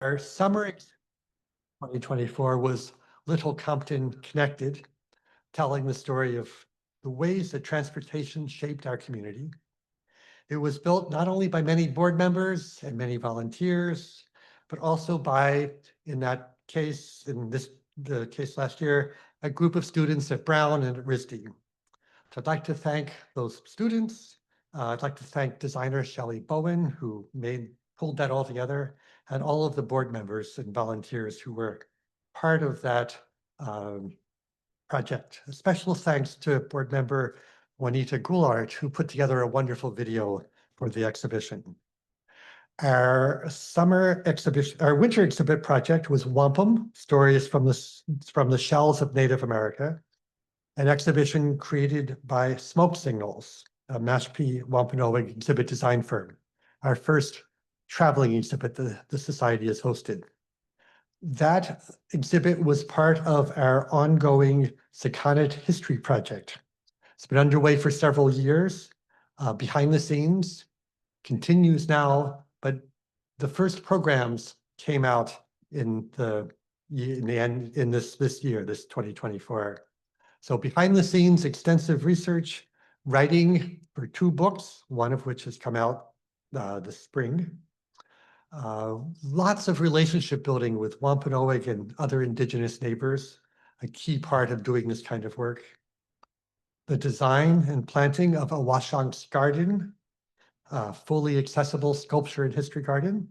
Our summer 2024 was Little Compton Connected, telling the story of the ways that transportation shaped our community. It was built not only by many board members and many volunteers, but also by, in the case last year, a group of students at Brown and at RISD. So I'd like to thank those students. I'd like to thank designer Shelley Bowen, who pulled that all together, and all of the board members and volunteers who were part of that project. A special thanks to board member Juanita Goulart, who put together a wonderful video for the exhibition. Our winter exhibit project was Wampum, Stories from the Shells of Native America, an exhibition created by Smoke Signals, a Mashpee Wampanoag exhibit design firm, our first traveling exhibit the Society has hosted. That exhibit was part of our ongoing Sakonnet history project. It's been underway for several years, behind the scenes, continues now, but the first programs came out in this year, this 2024. So behind the scenes, extensive research, writing for 2 books, one of which has come out this spring. Lots of relationship building with Wampanoag and other indigenous neighbors, a key part of doing this kind of work. The design and planting of Awashonks garden, fully accessible sculpture and history garden.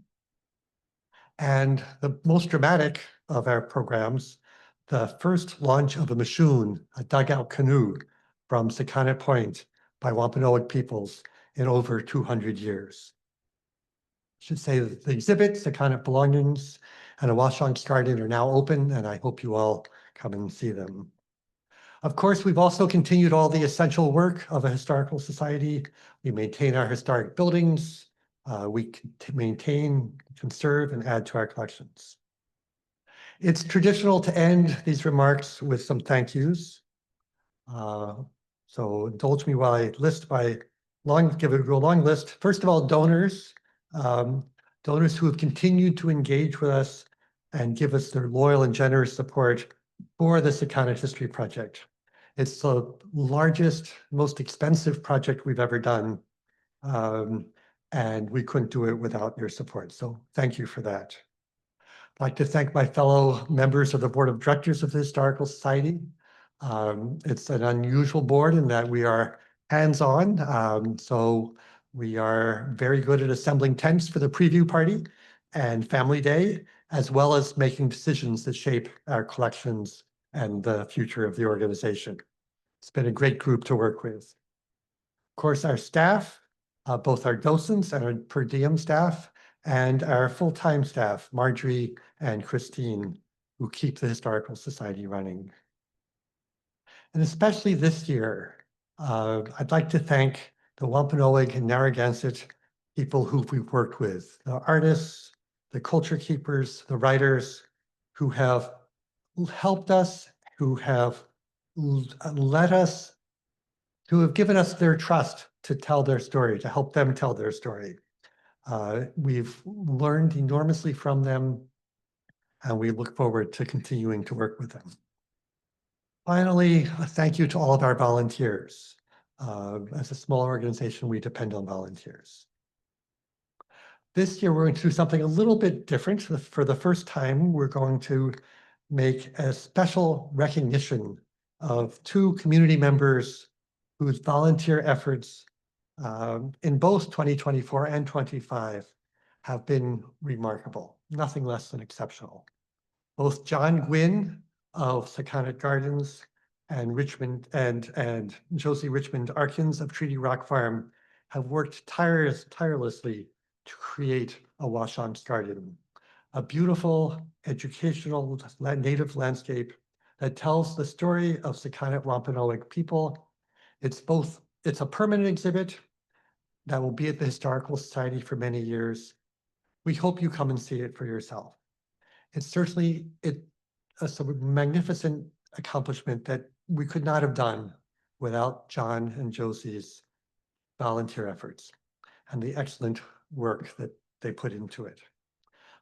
And the most dramatic of our programs, the first launch of a Mashoon, a dugout canoe from Sakonnet Point by Wampanoag peoples in over 200 years. I should say that the exhibit, Sakonnet Belongings, and Awashonks Garden are now open, and I hope you all come and see them. Of course, we've also continued all the essential work of a historical society. We maintain our historic buildings. We maintain, conserve, and add to our collections. It's traditional to end these remarks with some thank yous. So indulge me while I give a long list. First of all, donors. Donors who have continued to engage with us and give us their loyal and generous support for the Sakonnet History Project. It's the largest, most expensive project we've ever done, and we couldn't do it without your support. So thank you for that. I'd like to thank my fellow members of the Board of Directors of the Historical Society. It's an unusual board in that we are hands-on, so we are very good at assembling tents for the preview party and family day, as well as making decisions that shape our collections and the future of the organization. It's been a great group to work with. Of course, our staff, both our docents and our per diem staff, and our full-time staff, Marjory and Christine, who keep the Historical Society running. And especially this year, I'd like to thank the Wampanoag and Narragansett people who we've worked with, the artists, the culture keepers, the writers who have helped us, who have led us, who have given us their trust to tell their story, to help them tell their story. We've learned enormously from them, and we look forward to continuing to work with them. Finally, a thank you to all of our volunteers. As a small organization, we depend on volunteers. This year, we're going to do something a little bit different. For the first time, we're going to make a special recognition of 2 community members whose volunteer efforts in both 2024 and 25 have been remarkable, nothing less than exceptional. Both John Gwynn of Sakonnet Gardens and Josie Richmond Arkins of Treaty Rock Farm have worked tirelessly to create Awashonks Garden, a beautiful, educational, native landscape that tells the story of Sakonnet Wampanoag people. It's a permanent exhibit that will be at the Historical Society for many years. We hope you come and see it for yourself. It's certainly a magnificent accomplishment that we could not have done without John and Josie's volunteer efforts and the excellent work that they put into it.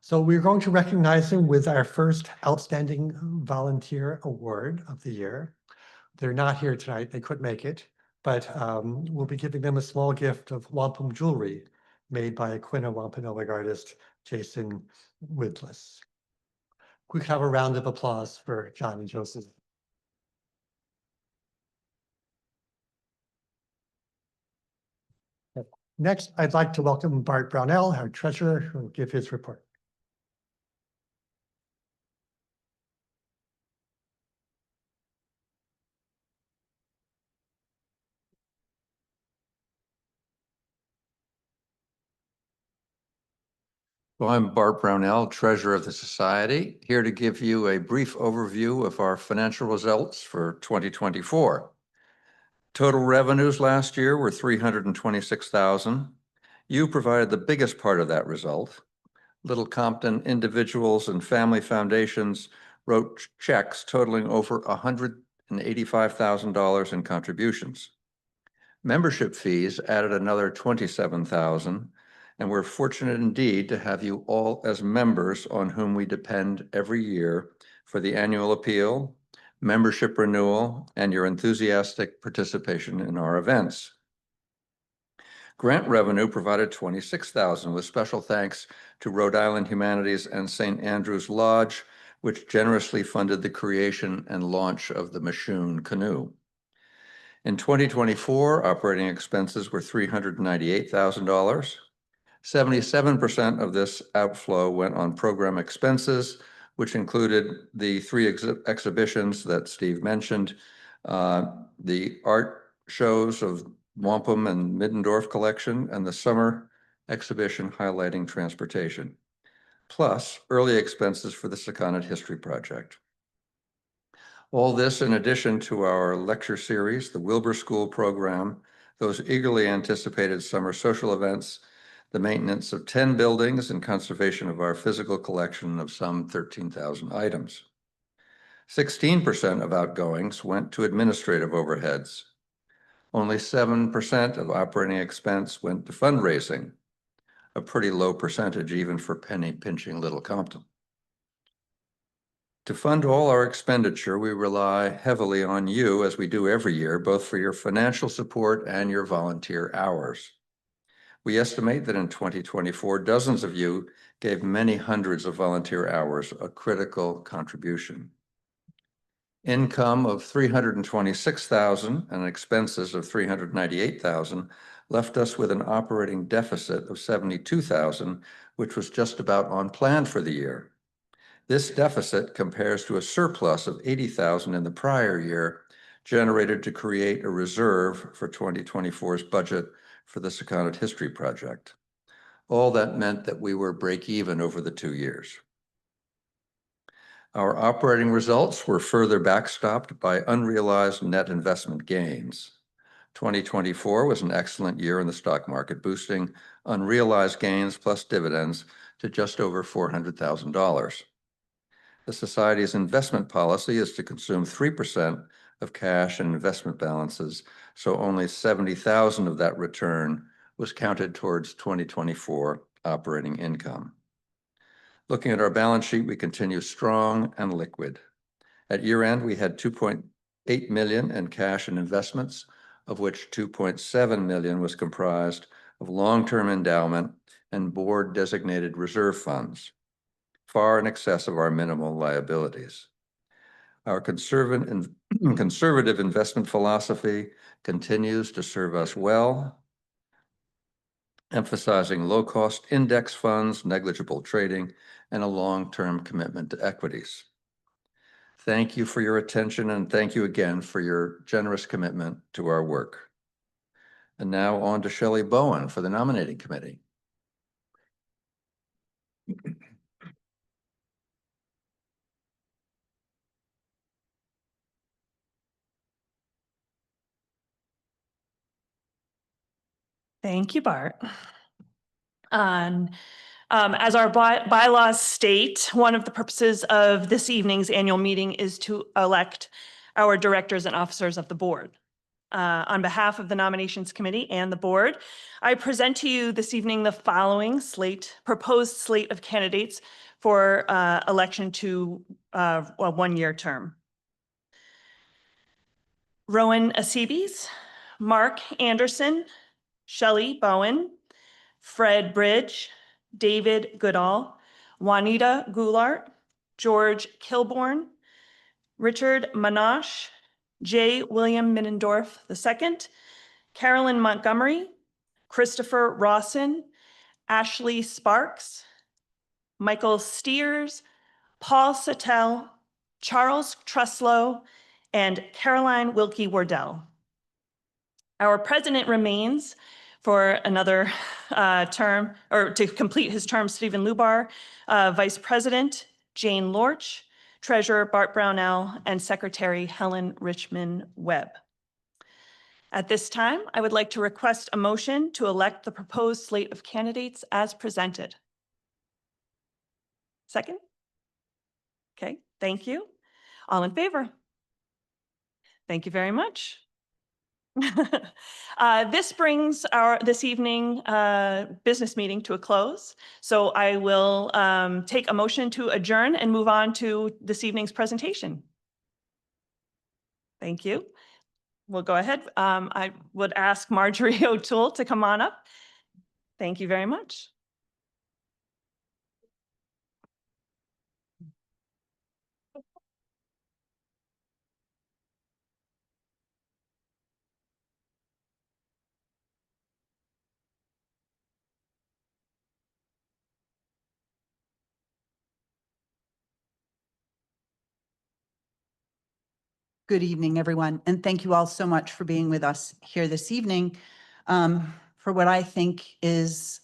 So we're going to recognize them with our first Outstanding Volunteer Award of the year. They're not here tonight, they couldn't make it, but we'll be giving them a small gift of wampum jewelry made by Sakonnet Wampanoag artist Jason Widless. We could have a round of applause for John and Joseph. Next, I'd like to welcome Bart Brownell, our treasurer, who will give his report. Well, I'm Bart Brownell, Treasurer of the Society, here to give you a brief overview of our financial results for 2024. Total revenues last year were $326,000. You provided the biggest part of that result. Little Compton individuals and family foundations wrote checks totaling over $185,000 in contributions. Membership fees added another $27,000. And we're fortunate indeed to have you all as members on whom we depend every year for the annual appeal, membership renewal, and your enthusiastic participation in our events. Grant revenue provided $26,000 with special thanks to Rhode Island Humanities and St. Andrew's Lodge, which generously funded the creation and launch of the Machoon canoe. In 2024, operating expenses were $398,000. 77% of this outflow went on program expenses, which included the three exhibitions that Steve mentioned, the art shows of Wampum and Middendorf collection, and the summer exhibition highlighting transportation, plus early expenses for the Sakonnet History Project. All this in addition to our lecture series, the Wilbur School program, those eagerly anticipated summer social events, the maintenance of 10 buildings, and conservation of our physical collection of some 13,000 items. 16% of outgoings went to administrative overheads. Only 7% of operating expense went to fundraising, a pretty low percentage even for penny-pinching Little Compton. To fund all our expenditure, we rely heavily on you, as we do every year, both for your financial support and your volunteer hours. We estimate that in 2024, dozens of you gave many hundreds of volunteer hours, a critical contribution. Income of $326,000 and expenses of $398,000 left us with an operating deficit of $72,000, which was just about on plan for the year. This deficit compares to a surplus of $80,000 in the prior year, generated to create a reserve for 2024's budget for the Sakonnet History Project. All that meant that we were break even over the 2 years. Our operating results were further backstopped by unrealized net investment gains. 2024 was an excellent year in the stock market, boosting unrealized gains plus dividends to just over $400,000. The Society's investment policy is to consume 3% of cash and investment balances, so only $70,000 of that return was counted towards 2024 operating income. Looking at our balance sheet, we continue strong and liquid. At year end, we had $2.8 million in cash and investments, of which $2.7 million was comprised of long-term endowment and board-designated reserve funds, far in excess of our minimal liabilities. Our conservative investment philosophy continues to serve us well, emphasizing low-cost index funds, negligible trading, and a long-term commitment to equities. Thank you for your attention, and thank you again for your generous commitment to our work. And now on to Shelley Bowen for the nominating committee. Thank you, Bart. As our bylaws state, one of the purposes of this evening's annual meeting is to elect our directors and officers of the board. On behalf of the Nominations Committee and the Board, I present to you this evening the following proposed slate of candidates for election to a one-year term. Rowan Acebes, Mark Anderson, Shelley Bowen, Fred Bridge, David Goodall, Juanita Goulart, George Kilborn, Richard Manache, J. William Middendorf II, Carolyn Montgomery, Christopher Rawson, Ashley Sparks, Michael Steers, Paul Sattel, Charles Truslow, and Caroline Wilkie Wardell. Our president remains for another term, or to complete his term, Stephen Lubar, vice president, Jane Lorch, treasurer Bart Brownell, and secretary Helen Richmond Webb. At this time, I would like to request a motion to elect the proposed slate of candidates as presented. Second? Okay, thank you. All in favor? Thank you very much. This brings our this evening business meeting to a close. So I will take a motion to adjourn and move on to this evening's presentation. Thank you. We'll go ahead. I would ask Marjory O'Toole to come on up. Thank you very much. Good evening, everyone, and thank you all so much for being with us here this evening for what I think is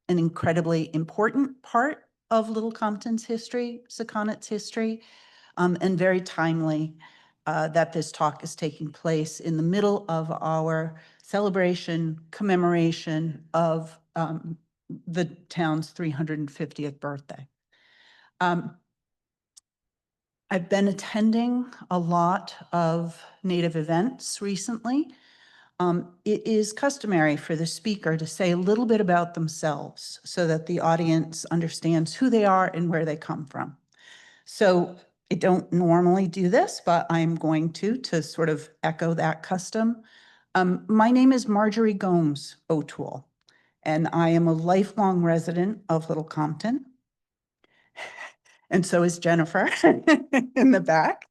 an incredibly important part of Little Compton's history, Sakonnet's history, and very timely that this talk is taking place in the middle of our celebration, commemoration of the town's 350th birthday. I've been attending a lot of Native events recently. It is customary for the speaker to say a little bit about themselves so that the audience understands who they are and where they come from. So I don't normally do this, but I'm going to sort of echo that custom. My name is Marjory Gomes O'Toole, and I am a lifelong resident of Little Compton. And so is Jennifer in the back.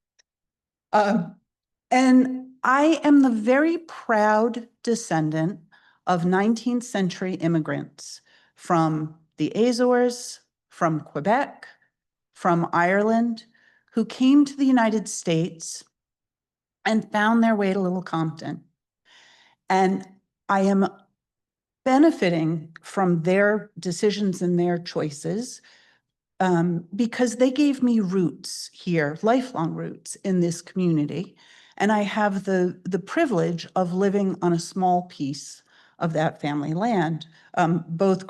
And I am the very proud descendant of 19th century immigrants from the Azores, from Quebec, from Ireland, who came to the United States and found their way to Little Compton. And I am benefiting from their decisions and their choices because they gave me roots here, lifelong roots in this community. And I have the privilege of living on a small piece of that family land. Both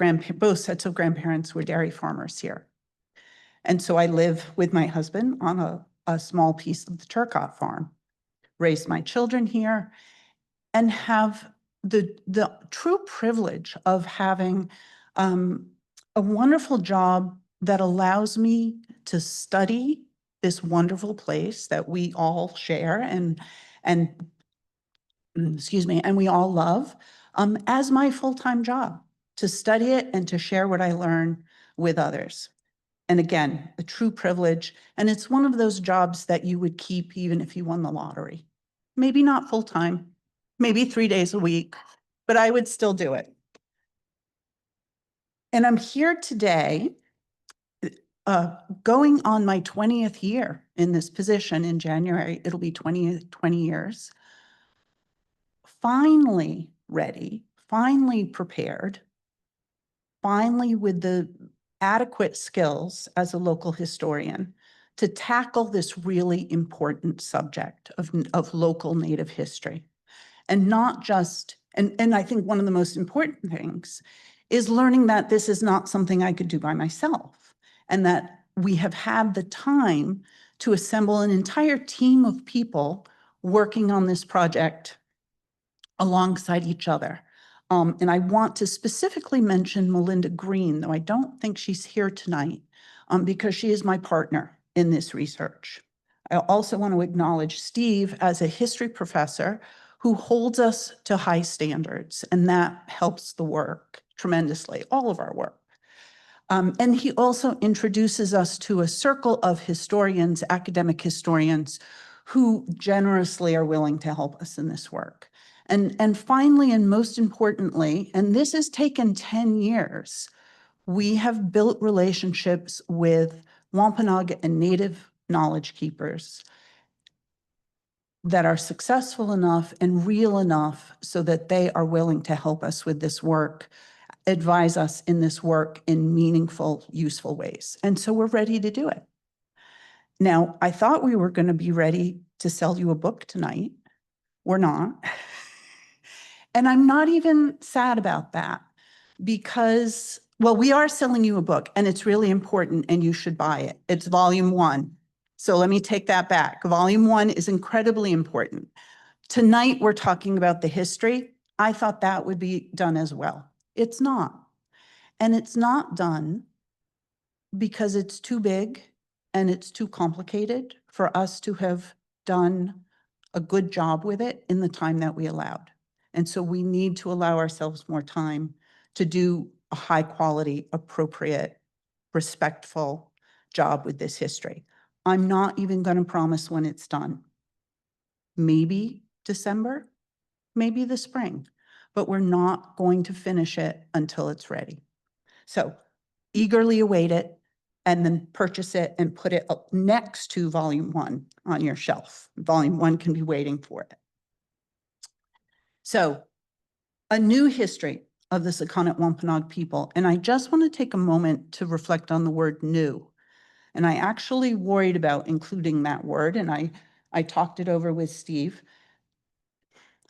sets of grandparents were dairy farmers here. And so I live with my husband on a small piece of the Turcotte farm, raised my children here, and have the true privilege of having a wonderful job that allows me to study this wonderful place that we all share and excuse me, and we all love as my full-time job, to study it and to share what I learn with others. And again, a true privilege. And it's one of those jobs that you would keep even if you won the lottery. Maybe not full-time, maybe 3 days a week, but I would still do it. And I'm here today going on my 20th year in this position in January. It'll be 20 years. Finally ready, finally prepared, finally with the adequate skills as a local historian to tackle this really important subject of local Native history. And not just, and I think one of the most important things is learning that this is not something I could do by myself, and that we have had the time to assemble an entire team of people working on this project alongside each other. And I want to specifically mention Melinda Green, though I don't think she's here tonight, because she is my partner in this research. I also want to acknowledge Steve as a history professor who holds us to high standards, and that helps the work tremendously, all of our work. And he also introduces us to a circle of historians, academic historians, who generously are willing to help us in this work. And finally, and most importantly, and this has taken 10 years, we have built relationships with Wampanoag and Native knowledge keepers that are successful enough and real enough so that they are willing to help us with this work, advise us in this work in meaningful, useful ways. And so we're ready to do it. Now, I thought we were going to be ready to sell you a book tonight. We're not. And I'm not even sad about that because, well, we are selling you a book and it's really important and you should buy it. It's volume 1. So let me take that back. Volume 1 is incredibly important. Tonight, we're talking about the history. I thought that would be done as well. It's not. And it's not done because it's too big and it's too complicated for us to have done a good job with it in the time that we allowed. And so we need to allow ourselves more time to do a high quality, appropriate, respectful job with this history. I'm not even going to promise when it's done. Maybe December, maybe the spring, but we're not going to finish it until it's ready. So eagerly await it and then purchase it and put it up next to volume 1 on your shelf. Volume 1 can be waiting for it. So a new history of the Sakonnet Wampanoag people. And I just want to take a moment to reflect on the word new. And I actually worried about including that word, and I talked it over with Steve.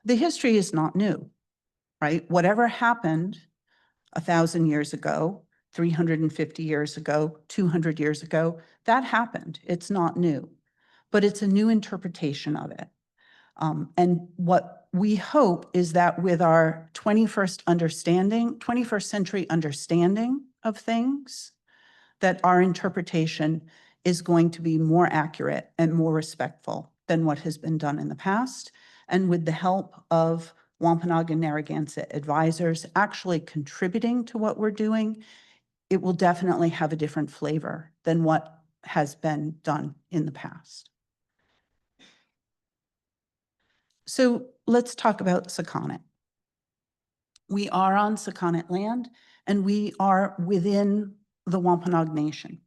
The history is not new, right? Whatever happened 1,000 years ago, 350 years ago, 200 years ago, that happened. It's not new, but it's a new interpretation of it. And what we hope is that with our 21st century understanding of things, that our interpretation is going to be more accurate and more respectful than what has been done in the past. And with the help of Wampanoag and Narragansett advisors actually contributing to what we're doing, it will definitely have a different flavor than what has been done in the past. So let's talk about Sakonnet. We are on Sakonnet land and we are within the Wampanoag Nation.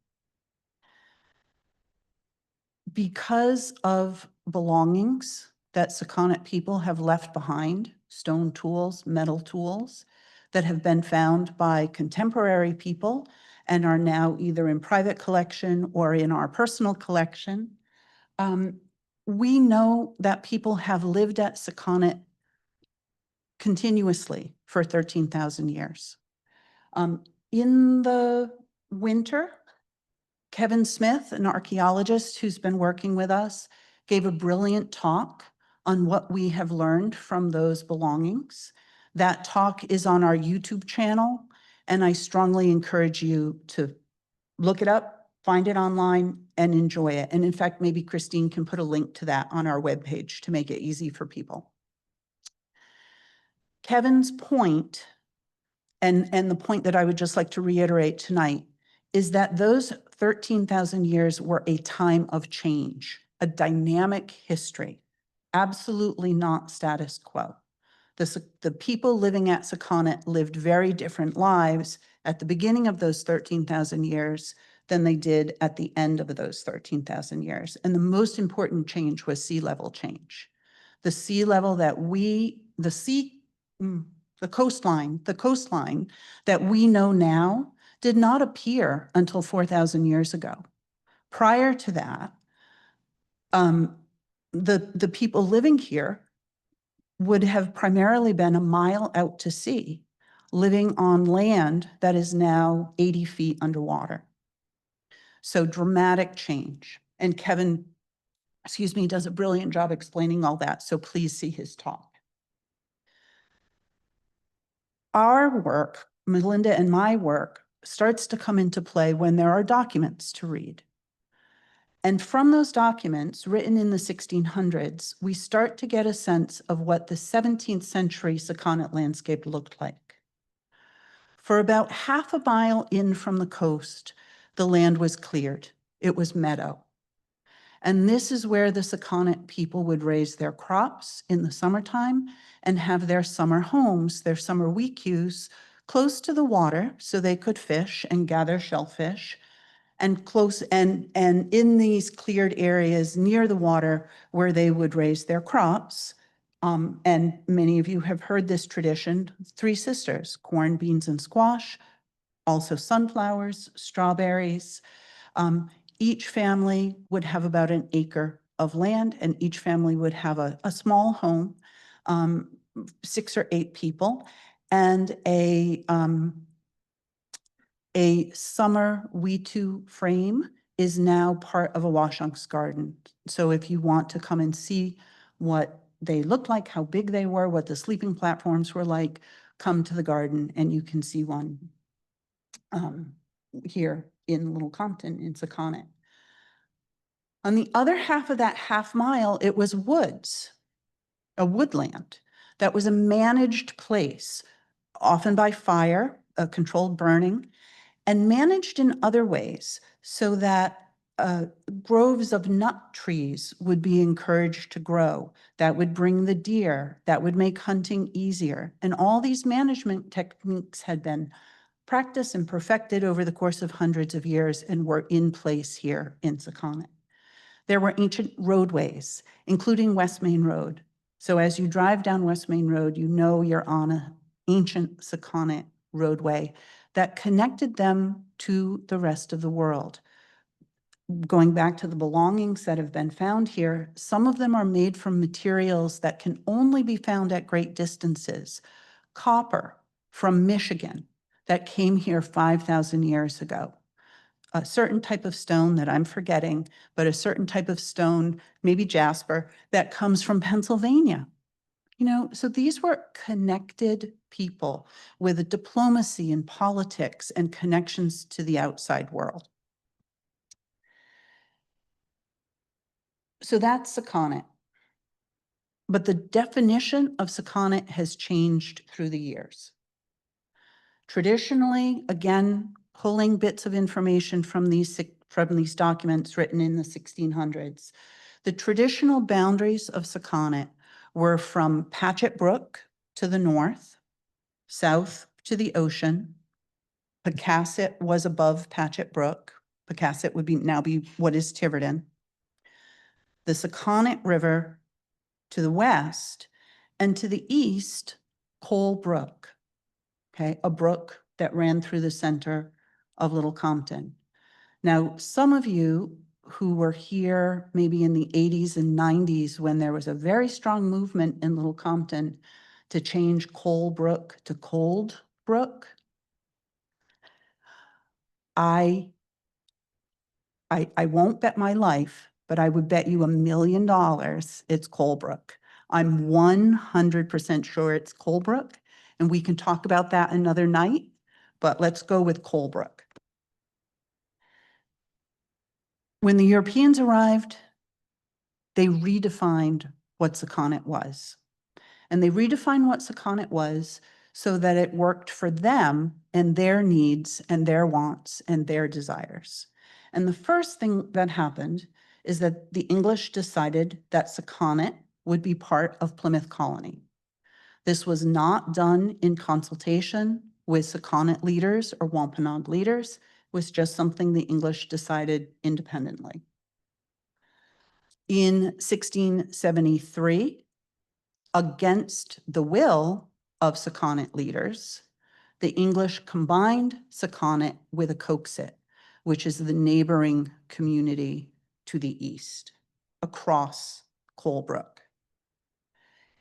Because of belongings that Sakonnet people have left behind, stone tools, metal tools, that have been found by contemporary people and are now either in private collection or in our personal collection, we know that people have lived at Sakonnet continuously for 13,000 years. In the winter, Kevin Smith, an archaeologist who's been working with us, gave a brilliant talk on what we have learned from those belongings. That talk is on our YouTube channel, and I strongly encourage you to look it up, find it online, and enjoy it. And in fact, maybe Christine can put a link to that on our webpage to make it easy for people. Kevin's point, and the point that I would just like to reiterate tonight, is that those 13,000 years were a time of change, a dynamic history, absolutely not status quo. The people living at Sakonnet lived very different lives at the beginning of those 13,000 years than they did at the end of those 13,000 years. And the most important change was sea level change. The sea level that the coastline that we know now did not appear until 4,000 years ago. Prior to that, the people living here would have primarily been a mile out to sea, living on land that is now 80 feet underwater. So dramatic change. And Kevin, does a brilliant job explaining all that. So please see his talk. our work, Melinda and my work, starts to come into play when there are documents to read. And from those documents written in the 1600s, we start to get a sense of what the 17th century Sakonnet landscape looked like. For about half a mile in from the coast, the land was cleared. It was meadow. And this is where the Sakonnet people would raise their crops in the summertime and have their summer homes, their summer weekews, close to the water so they could fish and gather shellfish, and close and in these cleared areas near the water where they would raise their crops. And many of you have heard this tradition, three sisters, corn, beans, and squash, also sunflowers, strawberries. Each family would have about an acre of land, and each family would have a small home, 6 or 8 people, and a summer weetu frame is now part of Awashonks garden. So if you want to come and see what they looked like, how big they were, what the sleeping platforms were like, come to the garden and you can see one here in Little Compton in Sakonnet. On the other half of that half mile, it was woods, a woodland that was a managed place, often by fire, a controlled burning, and managed in other ways so that groves of nut trees would be encouraged to grow. That would bring the deer, that would make hunting easier. And all these management techniques had been practiced and perfected over the course of hundreds of years and were in place here in Sakonnet. There were ancient roadways, including West Main Road. So as you drive down West Main Road, you know you're on an ancient Sakonnet roadway that connected them to the rest of the world. Going back to the belongings that have been found here, some of them are made from materials that can only be found at great distances. Copper from Michigan that came here 5,000 years ago. A certain type of stone that I'm forgetting, but a certain type of stone, maybe jasper, that comes from Pennsylvania. You know, so these were connected people with a diplomacy and politics and connections to the outside world. So that's Sakonnet. But the definition of Sakonnet has changed through the years. Traditionally, again, pulling bits of information from these documents written in the 1600s, the traditional boundaries of Sakonnet were from Patchett Brook to the north, south to the ocean. Acoaxet was above Patchett Brook. Acoaxet would now be what is Tiverton. The Sakonnet River to the west, and to the east, Cole Brook, okay, a brook that ran through the center of Little Compton. Now, some of you who were here maybe in the 80s and 90s when there was a very strong movement in Little Compton to change Cole Brook to Cold Brook, I won't bet my life, but I would bet you $1 million it's Colebrook. I'm 100% sure it's Colebrook, and we can talk about that another night, but let's go with Colebrook. When the Europeans arrived, they redefined what Sakonnet was. And they redefined what Sakonnet was so that it worked for them and their needs and their wants and their desires. And the first thing that happened is that the English decided that Sakonnet would be part of Plymouth Colony. This was not done in consultation with Sakonnet leaders or Wampanoag leaders. It was just something the English decided independently. In 1673, against the will of Sakonnet leaders, the English combined Sakonnet with Acoaxet, which is the neighboring community to the east, across Colebrook.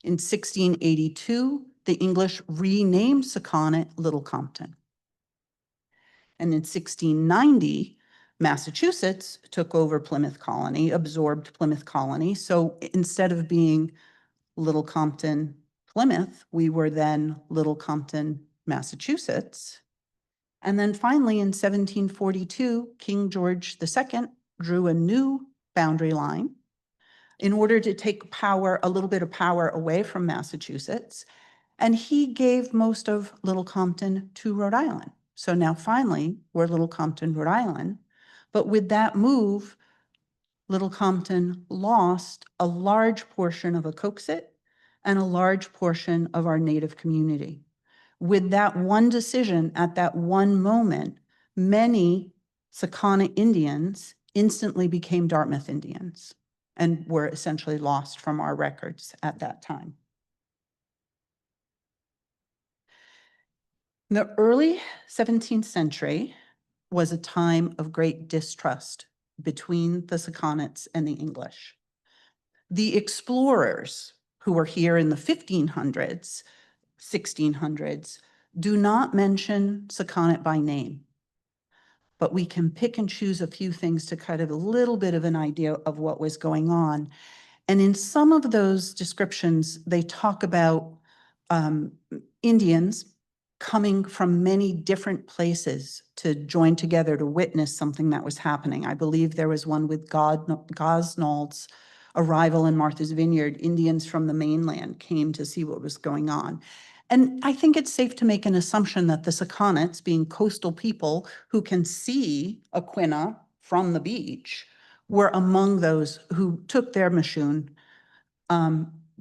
In 1682, the English renamed Sakonnet Little Compton. And in 1690, Massachusetts took over Plymouth Colony, absorbed Plymouth Colony. So instead of being Little Compton, Plymouth, we were then Little Compton, Massachusetts. And then finally, in 1742, King George II drew a new boundary line in order to take power, a little bit of power away from Massachusetts. And he gave most of Little Compton to Rhode Island. So now finally, we're Little Compton, Rhode Island. But with that move, Little Compton lost a large portion of Acoaxet and a large portion of our native community. With that one decision at that one moment, many Sakonnet Indians instantly became Dartmouth Indians and were essentially lost from our records at that time. The early 17th century was a time of great distrust between the Sakonnets and the English. The explorers who were here in the 1500s, 1600s, do not mention Sakonnet by name, but we can pick and choose a few things to kind of a little bit of an idea of what was going on. And in some of those descriptions, they talk about Indians coming from many different places to join together to witness something that was happening. I believe there was one with Gosnold's arrival in Martha's Vineyard. Indians from the mainland came to see what was going on. And I think it's safe to make an assumption that the Sakonnets, being coastal people who can see Aquina from the beach, were among those who took their Mashun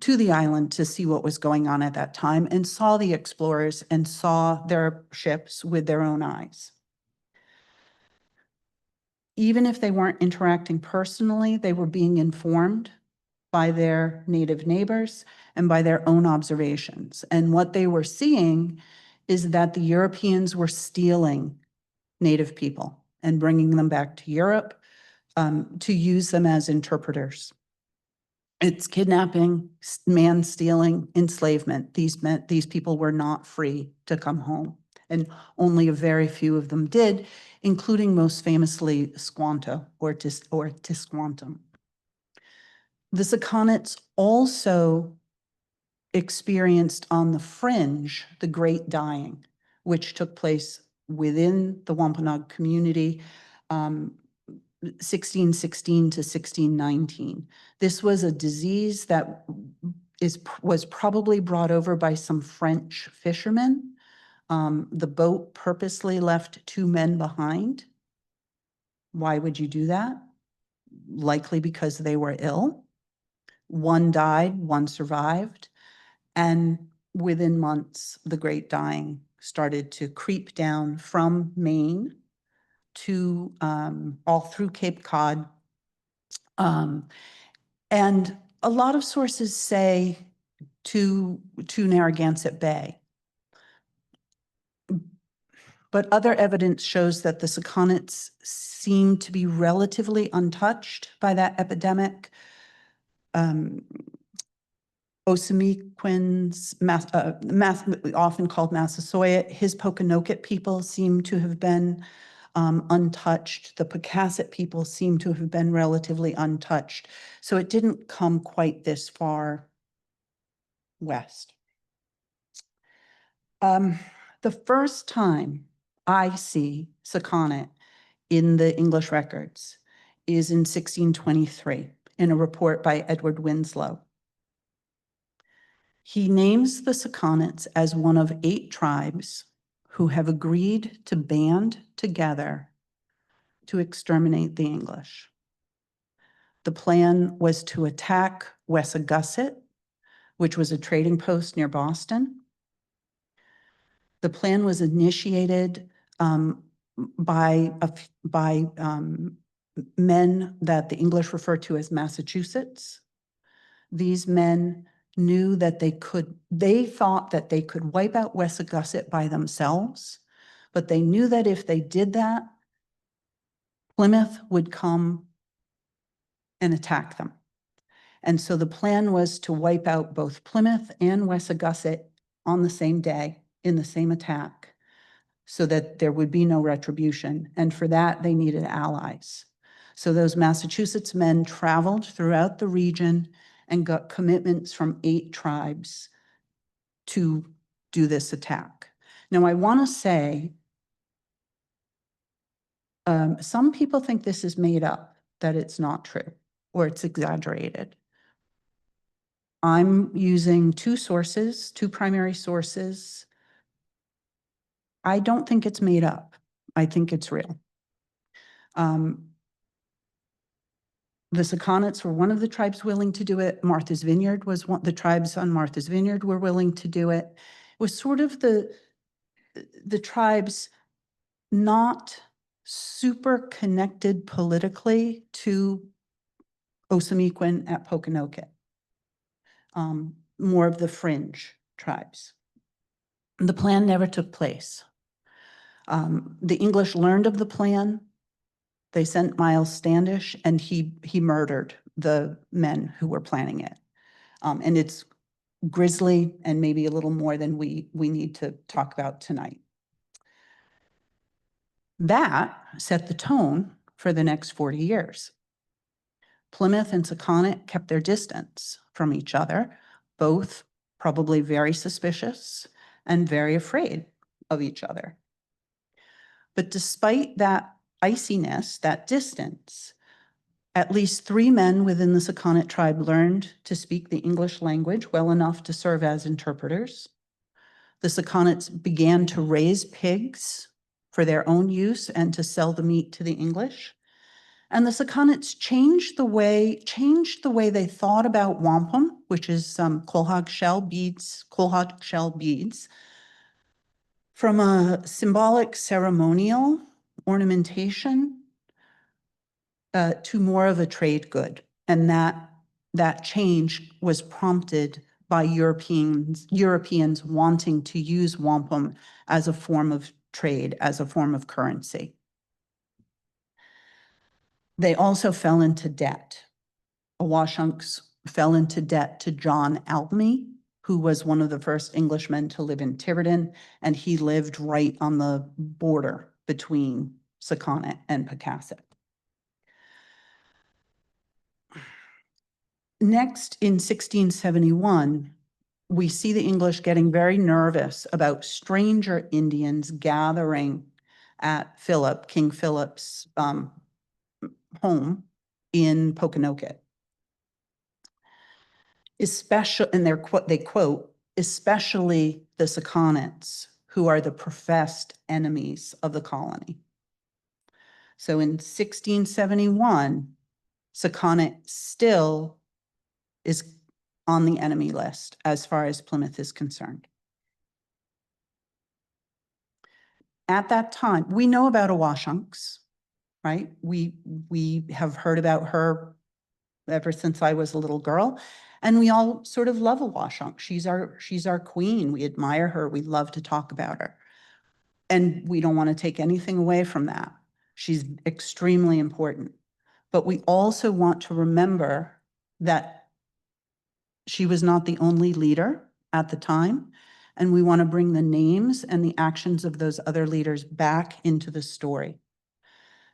to the island to see what was going on at that time and saw the explorers and saw their ships with their own eyes. Even if they weren't interacting personally, they were being informed by their native neighbors and by their own observations. And what they were seeing is that the Europeans were stealing native people and bringing them back to Europe to use them as interpreters. It's kidnapping, man stealing, enslavement. These people were not free to come home, and only a very few of them did, including most famously Squanto or Tisquantum. The Sakonnets also experienced on the fringe the Great Dying, which took place within the Wampanoag community, 1616 to 1619. This was a disease that was probably brought over by some French fishermen. The boat purposely left 2 men behind. Why would you do that? Likely because they were ill. One died, one survived. And within months, the Great Dying started to creep down from Maine to all through Cape Cod. And a lot of sources say to Narragansett Bay. But other evidence shows that the Sakonnets seem to be relatively untouched by that epidemic. Osamequins, often called Massasoit, his Pokanoket people seem to have been untouched. The Pocasset people seem to have been relatively untouched. So it didn't come quite this far west. The first time I see Sakonnet in the English records is in 1623 in a report by Edward Winslow. He names the Sakonnets as one of 8 tribes who have agreed to band together to exterminate the English. The plan was to attack Wessagusset, which was a trading post near Boston. The plan was initiated by men that the English refer to as Massachusetts. These men knew that they thought that they could wipe out Wessagusset by themselves, but they knew that if they did that, Plymouth would come and attack them. And so the plan was to wipe out both Plymouth and Wessagusset on the same day in the same attack so that there would be no retribution. And for that, they needed allies. So those Massachusetts men traveled throughout the region and got commitments from 8 tribes to do this attack. Now, I want to say, some people think this is made up, that it's not true, or it's exaggerated. I'm using two sources, two primary sources. I don't think it's made up. I think it's real. The Sakonnets were one of the tribes willing to do it. Martha's Vineyard was one, the tribes on Martha's Vineyard were willing to do it. It was sort of the tribes not super connected politically to Osamequin at Pokanoket. More of the fringe tribes. The plan never took place. The English learned of the plan. They sent Miles Standish, and he murdered the men who were planning it. And it's grisly and maybe a little more than we need to talk about tonight. That set the tone for the next 40 years. Plymouth and Sakonnet kept their distance from each other, both probably very suspicious and very afraid of each other. But despite that iciness, that distance, at least 3 men within the Sakonnet tribe learned to speak the English language well enough to serve as interpreters. The Sakonnets began to raise pigs for their own use and to sell the meat to the English. And the Sakonnets changed the way they thought about wampum, which is some coalhog shell beads, from a symbolic ceremonial ornamentation to more of a trade good. And that change was prompted by Europeans wanting to use wampum as a form of trade, as a form of currency. They also fell into debt. Awashonks fell into debt to John Albany, who was one of the first Englishmen to live in Tiverton, and he lived right on the border between Sakonnet and Acoaxet. Next, in 1671, we see the English getting very nervous about stranger Indians gathering at King Philip's home in Pokanoket. Especially, and they quote, especially the Sakonnets, who are the professed enemies of the colony. So in 1671, Sakonnet still is on the enemy list as far as Plymouth is concerned. At that time, we know about Awashonks, right? We have heard about her ever since I was a little girl, and we all sort of love Awashonks. She's our queen. We admire her. We love to talk about her. And we don't want to take anything away from that. She's extremely important. But we also want to remember that she was not the only leader at the time, and we want to bring the names and the actions of those other leaders back into the story.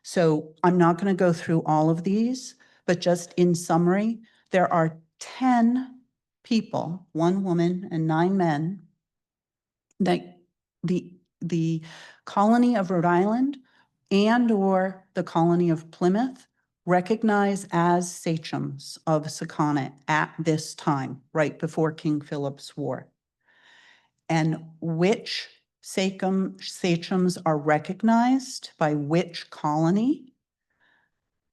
So I'm not going to go through all of these, but just in summary, there are 10 people, 1 woman and 9 men, that the colony of Rhode Island and or the colony of Plymouth recognize as sachems of Sakonnet at this time, right before King Philip's War. And which sachems are recognized by which colony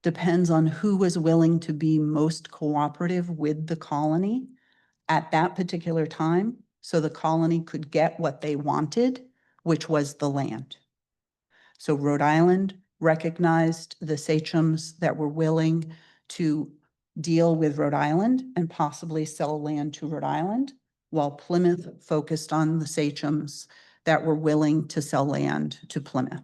depends on who was willing to be most cooperative with the colony at that particular time, so the colony could get what they wanted, which was the land. So Rhode Island recognized the sachems that were willing to deal with Rhode Island and possibly sell land to Rhode Island, while Plymouth focused on the sachems that were willing to sell land to Plymouth.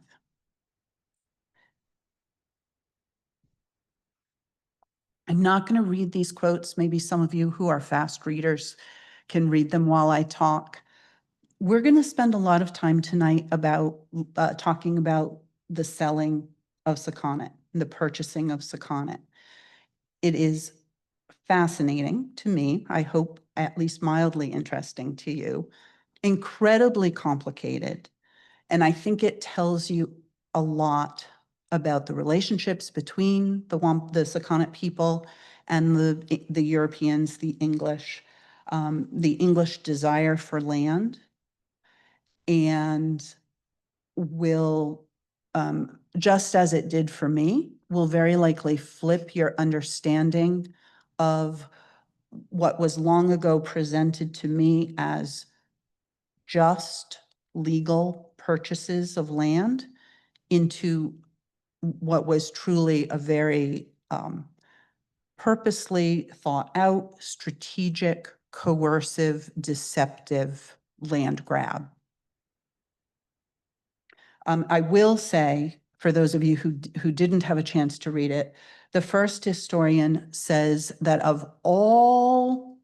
I'm not going to read these quotes. Maybe some of you who are fast readers can read them while I talk. We're going to spend a lot of time tonight about talking about the selling of Sakonnet, the purchasing of Sakonnet. It is fascinating to me, I hope at least mildly interesting to you. incredibly complicated. And I think it tells you a lot about the relationships between the Sakonnet people and the Europeans, the English desire for land, and will, just as it did for me, will very likely flip your understanding of what was long ago presented to me as just legal purchases of land into what was truly a very purposely thought out, strategic, coercive, deceptive land grab. I will say, for those of you who didn't have a chance to read it, the first historian says that of all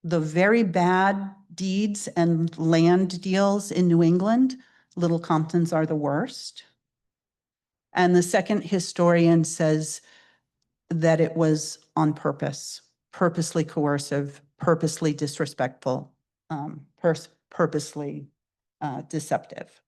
the very bad deeds and land deals in New England, Little Comptons are the worst. And the second historian says that it was on purpose, purposely coercive, purposely disrespectful, purposely deceptive.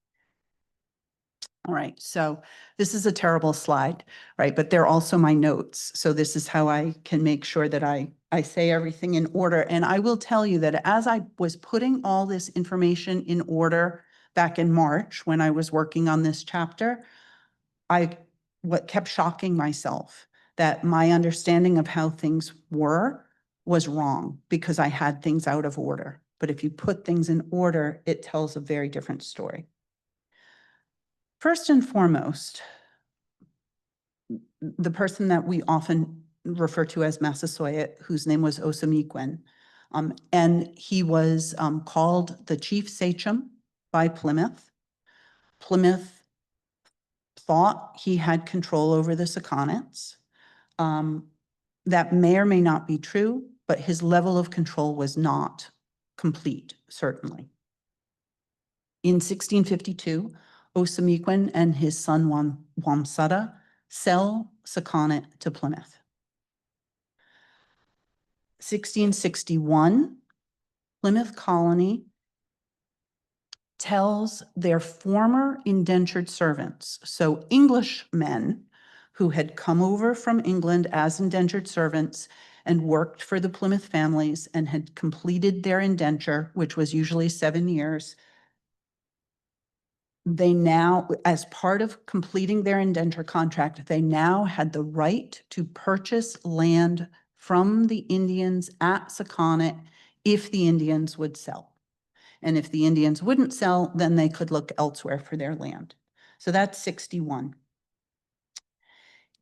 All right, so this is a terrible slide, right? But they're also my notes. So this is how I can make sure that I say everything in order. And I will tell you that as I was putting all this information in order back in March, when I was working on this chapter, what kept shocking myself that my understanding of how things were was wrong because I had things out of order. But if you put things in order, it tells a very different story. First and foremost, the person that we often refer to as Massasoit, whose name was Osamequin, and he was called the chief sachem by Plymouth. Plymouth thought he had control over the Sakonnets. That may or may not be true, but his level of control was not complete, certainly. In 1652, Osamequin and his son Wamsutta sell Sakonnet to Plymouth. 1661, Plymouth Colony tells their former indentured servants, so Englishmen who had come over from England as indentured servants and worked for the Plymouth families and had completed their indenture, which was usually 7 years. They now, as part of completing their indenture contract, they now had the right to purchase land from the Indians at Sakonnet if the Indians would sell. And if the Indians wouldn't sell, then they could look elsewhere for their land. So that's 61.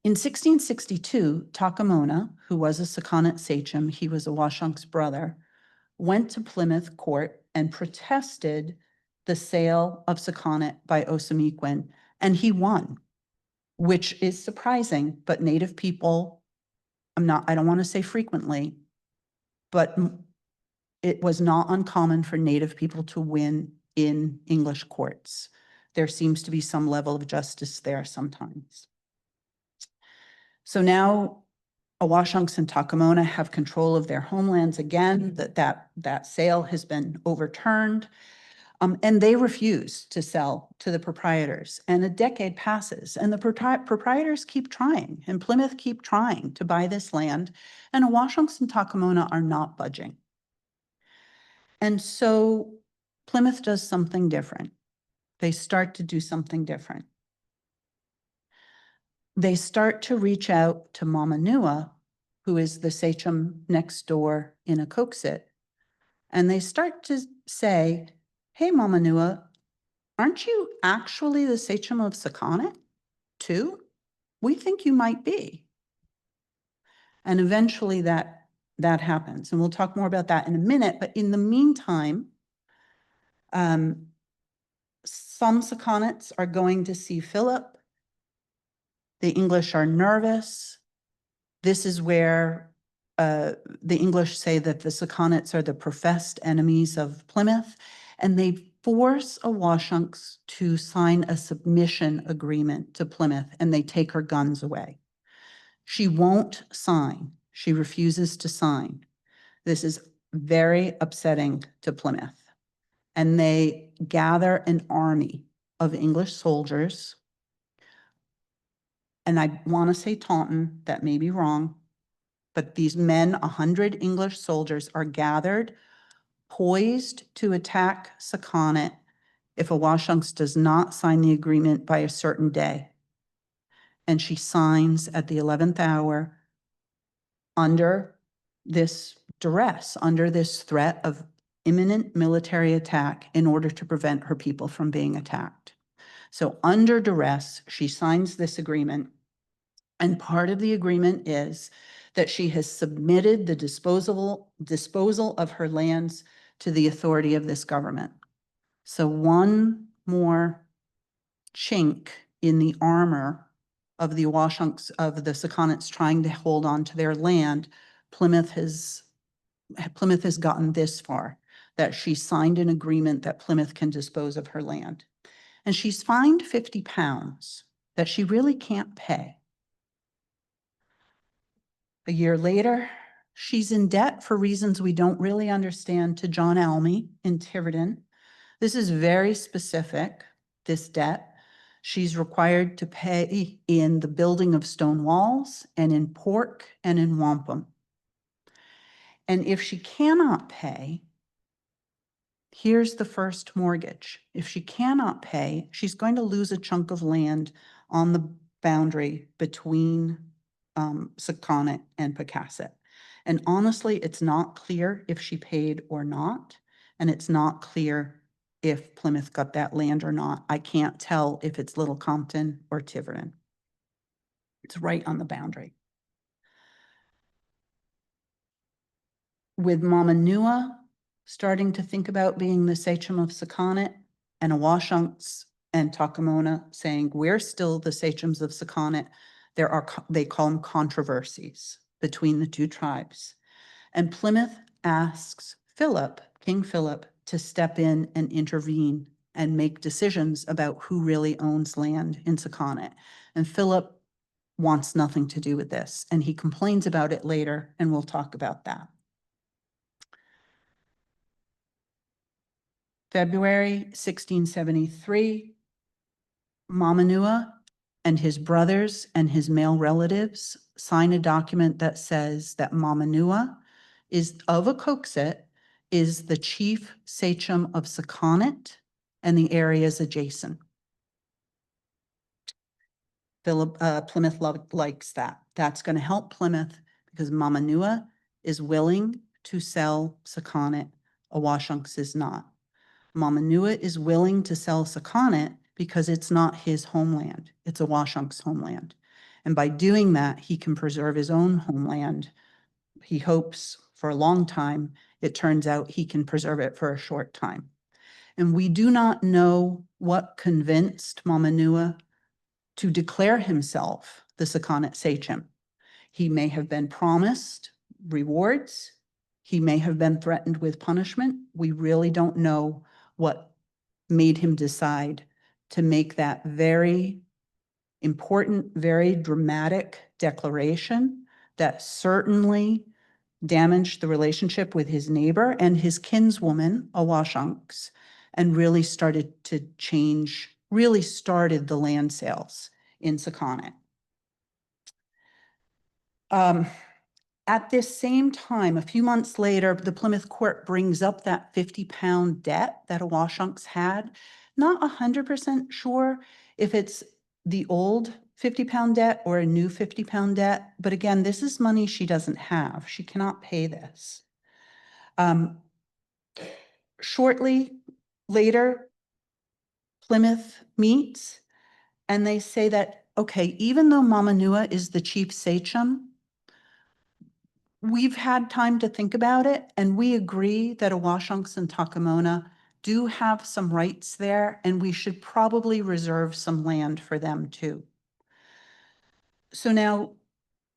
In 1662, Takamona, who was a Sakonnet sachem, he was Awashonks' brother, went to Plymouth court and protested the sale of Sakonnet by Osamequin, and he won, which is surprising, but Native people, I don't want to say frequently, but it was not uncommon for Native people to win in English courts. There seems to be some level of justice there sometimes. So now Awashonks and Takamona have control of their homelands again, that sale has been overturned. And they refuse to sell to the proprietors. And a decade passes and the proprietors keep trying, and Plymouth keep trying to buy this land, and Awashonks and Takamona are not budging. And so Plymouth does something different. They start to do something different. They start to reach out to Mamanuah, who is the sachem next door in Acoaxet, and they start to say, hey, Mamanuah, aren't you actually the sachem of Sakonnet too? We think you might be. And eventually that happens. And we'll talk more about that in a minute. But in the meantime, some Sakonnets are going to see Philip. The English are nervous. This is where the English say that the Sakonnets are the professed enemies of Plymouth, and they force Awashonks to sign a submission agreement to Plymouth, and they take her guns away. She won't sign. She refuses to sign. This is very upsetting to Plymouth. and they gather an army of English soldiers. And I want to say Taunton, that may be wrong, but these men, 100 English soldiers, are gathered, poised to attack Sakonnet if Awashonks does not sign the agreement by a certain day. And she signs at the 11th hour under this duress, under this threat of imminent military attack in order to prevent her people from being attacked. So under duress, she signs this agreement. And part of the agreement is that she has submitted the disposal of her lands to the authority of this government. So one more chink in the armor of the Awashonks, of the Sakonnets trying to hold on to their land. Plymouth has gotten this far, that she signed an agreement that Plymouth can dispose of her land. And she's fined £50 that she really can't pay. A year later, she's in debt for reasons we don't really understand to John Almy in Tiverton. This is very specific, this debt. She's required to pay in the building of stone walls and in pork and in wampum. And if she cannot pay, here's the first mortgage. If she cannot pay, she's going to lose a chunk of land on the boundary between Sakonnet and Acoaxet. And honestly, it's not clear if she paid or not. And it's not clear if Plymouth got that land or not. I can't tell if it's Little Compton or Tiverton. It's right on the boundary. With Mamanuah starting to think about being the sachem of Sakonnet, and Awashonks and Takamona saying, we're still the sachems of Sakonnet, they call them controversies between the two tribes. And Plymouth asks Philip, King Philip, to step in and intervene and make decisions about who really owns land in Sakonnet. And Philip wants nothing to do with this, and he complains about it later, and we'll talk about that. February 1673, Mamanuah and his brothers and his male relatives sign a document that says that Mamanuah is of Acoaxet, is the chief sachem of Sakonnet and the areas adjacent. Plymouth likes that. That's going to help Plymouth because Mamanuah is willing to sell Sakonnet. Awashonks is not. Mamanuah is willing to sell Sakonnet because it's not his homeland. It's Awashonks' homeland. And by doing that, he can preserve his own homeland. He hopes for a long time. It turns out he can preserve it for a short time. And we do not know what convinced Mamanuah to declare himself the Sakonnet sachem. He may have been promised rewards. He may have been threatened with punishment. We really don't know what made him decide to make that very important, very dramatic declaration that certainly damaged the relationship with his neighbor and his kinswoman, Awashonks, and really started to change, really started the land sales in Sakonnet. At this same time, a few months later, the Plymouth court brings up that £50 debt that Awashonks had. Not 100% sure if it's the old £50 debt or a new £50 debt. But again, this is money she doesn't have. She cannot pay this. Shortly later, Plymouth meets and they say that, okay, even though Mamanuah is the chief sachem, we've had time to think about it, and we agree that Awashonks and Takamona do have some rights there, and we should probably reserve some land for them too. So now,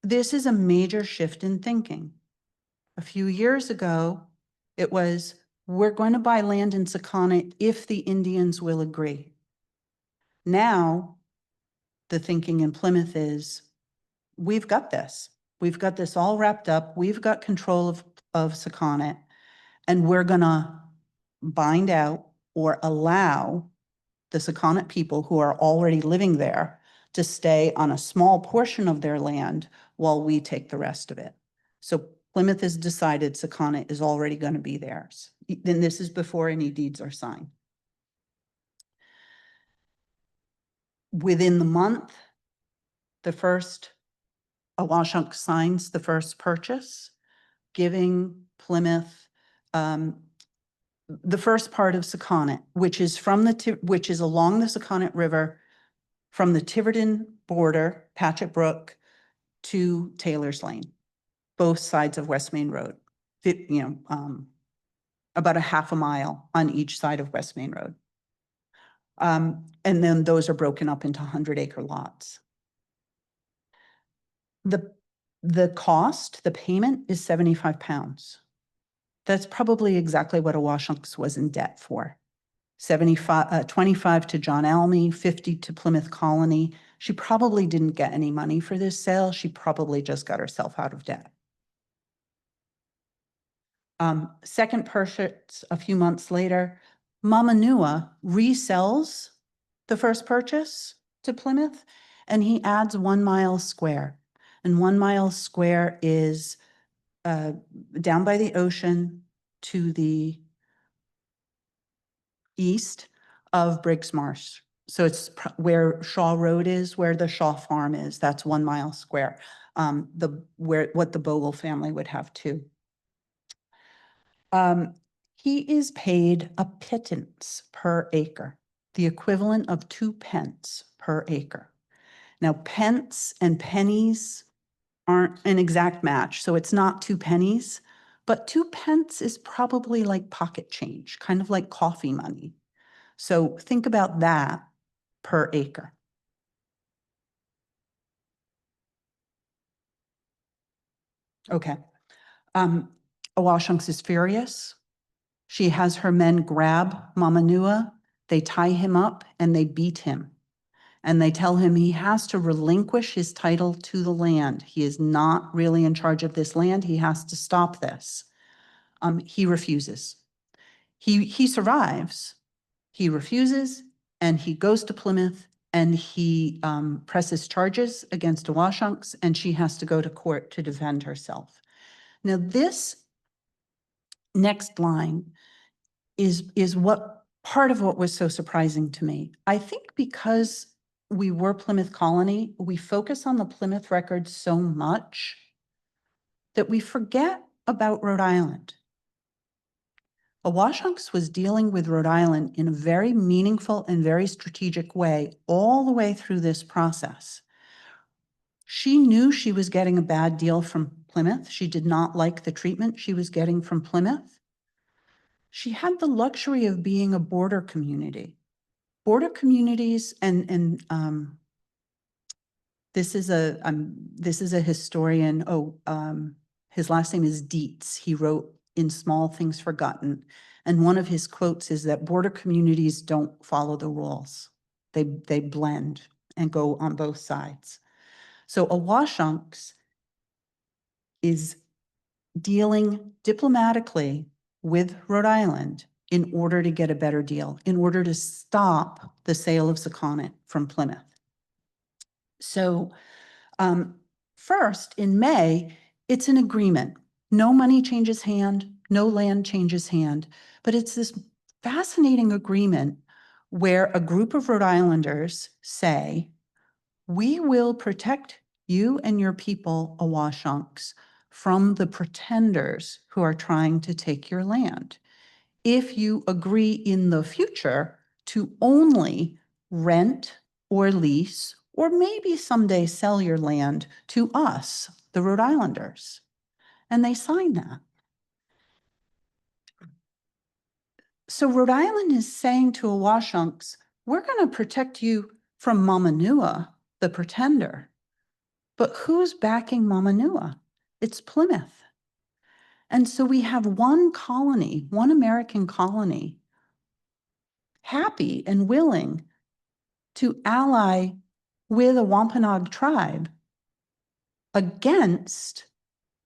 this is a major shift in thinking. A few years ago, it was, we're going to buy land in Sakonnet if the Indians will agree. Now, the thinking in Plymouth is, we've got this. We've got this all wrapped up. We've got control of Sakonnet, and we're going to bind out or allow the Sakonnet people who are already living there to stay on a small portion of their land while we take the rest of it. So Plymouth has decided Sakonnet is already going to be theirs. Then this is before any deeds are signed. Within the month, the first Awashonks signs the first purchase, giving Plymouth the first part of Sakonnet, which is along the Sakonnet River from the Tiverton border, Patchett Brook, to Taylor's Lane, both sides of West Main Road. About a half a mile on each side of West Main Road. And then those are broken up into 100-acre lots. The cost, the payment is £75. That's probably exactly what Awashonks was in debt for. 25 to John Almy, 50 to Plymouth Colony. She probably didn't get any money for this sale. She probably just got herself out of debt. Second purchase a few months later, Mamanuah resells the first purchase to Plymouth, and he adds 1 mile square. And 1 mile square is down by the ocean to the east of Briggs Marsh. So it's where Shaw Road is, where the Shaw Farm is. That's 1 mile square. What the Bogle family would have too. He is paid a pittance per acre, the equivalent of 2 pence per acre. Now, pence and pennies aren't an exact match, so it's not 2 pennies, but 2 pence is probably like pocket change, kind of like coffee money. So think about that per acre. Okay. Awashonks is furious. She has her men grab Mamanuah, they tie him up and they beat him. And they tell him he has to relinquish his title to the land. He is not really in charge of this land. He has to stop this. He refuses. He survives. He refuses, and he goes to Plymouth, and he presses charges against Awashonks, and she has to go to court to defend herself. Now, this next line is what part of what was so surprising to me. I think because we were Plymouth Colony, we focus on the Plymouth record so much that we forget about Rhode Island. Awashonks was dealing with Rhode Island in a very meaningful and very strategic way all the way through this process. She knew she was getting a bad deal from Plymouth. She did not like the treatment she was getting from Plymouth. She had the luxury of being a border community. Border communities, and this is a historian. His last name is Dietz. He wrote In Small Things Forgotten, and one of his quotes is that border communities don't follow the rules. They blend and go on both sides. So Awashonks is dealing diplomatically with Rhode Island in order to get a better deal, in order to stop the sale of Sakonnet from Plymouth. So first, in May, it's an agreement. No money changes hand, no land changes hand, but it's this fascinating agreement where a group of Rhode Islanders say, we will protect you and your people, Awashonks, from the pretenders who are trying to take your land. If you agree in the future to only rent or lease, or maybe someday sell your land to us, the Rhode Islanders. And they sign that. So Rhode Island is saying to Awashonks, we're going to protect you from Mamanuah, the pretender. But who's backing Mamanuah? It's Plymouth. And so we have one colony, one American colony, happy and willing to ally with a Wampanoag tribe against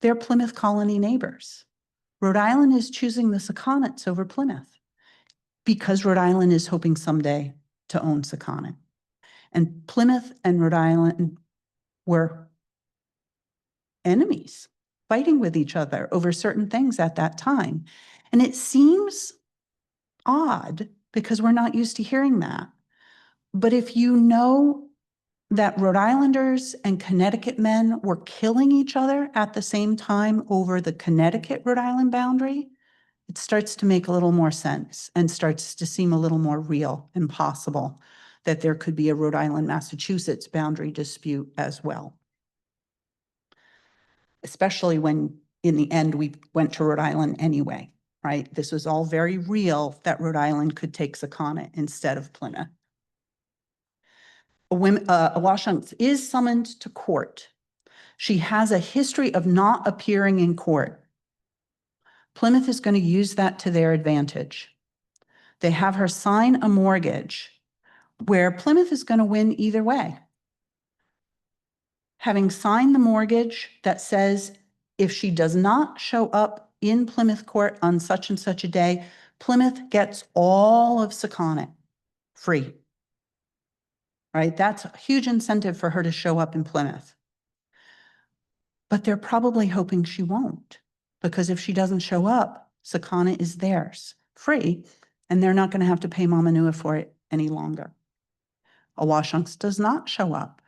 their Plymouth Colony neighbors. Rhode Island is choosing the Sakonnets over Plymouth. because Rhode Island is hoping someday to own Sakonnet. And Plymouth and Rhode Island were enemies, fighting with each other over certain things at that time. And it seems odd because we're not used to hearing that. But if you know that Rhode Islanders and Connecticut men were killing each other at the same time over the Connecticut-Rhode Island boundary, it starts to make a little more sense and starts to seem a little more real and possible that there could be a Rhode Island-Massachusetts boundary dispute as well. Especially when, in the end, we went to Rhode Island anyway, right? This was all very real that Rhode Island could take Sakonnet instead of Plymouth. Awashonks is summoned to court. She has a history of not appearing in court. Plymouth is going to use that to their advantage. They have her sign a mortgage where Plymouth is going to win either way. Having signed the mortgage that says if she does not show up in Plymouth court on such and such a day, Plymouth gets all of Sakonnet free. Right? That's a huge incentive for her to show up in Plymouth. But they're probably hoping she won't, because if she doesn't show up, Sakonnet is theirs, free, and they're not going to have to pay Mamanuah for it any longer. Awashonks does not show up.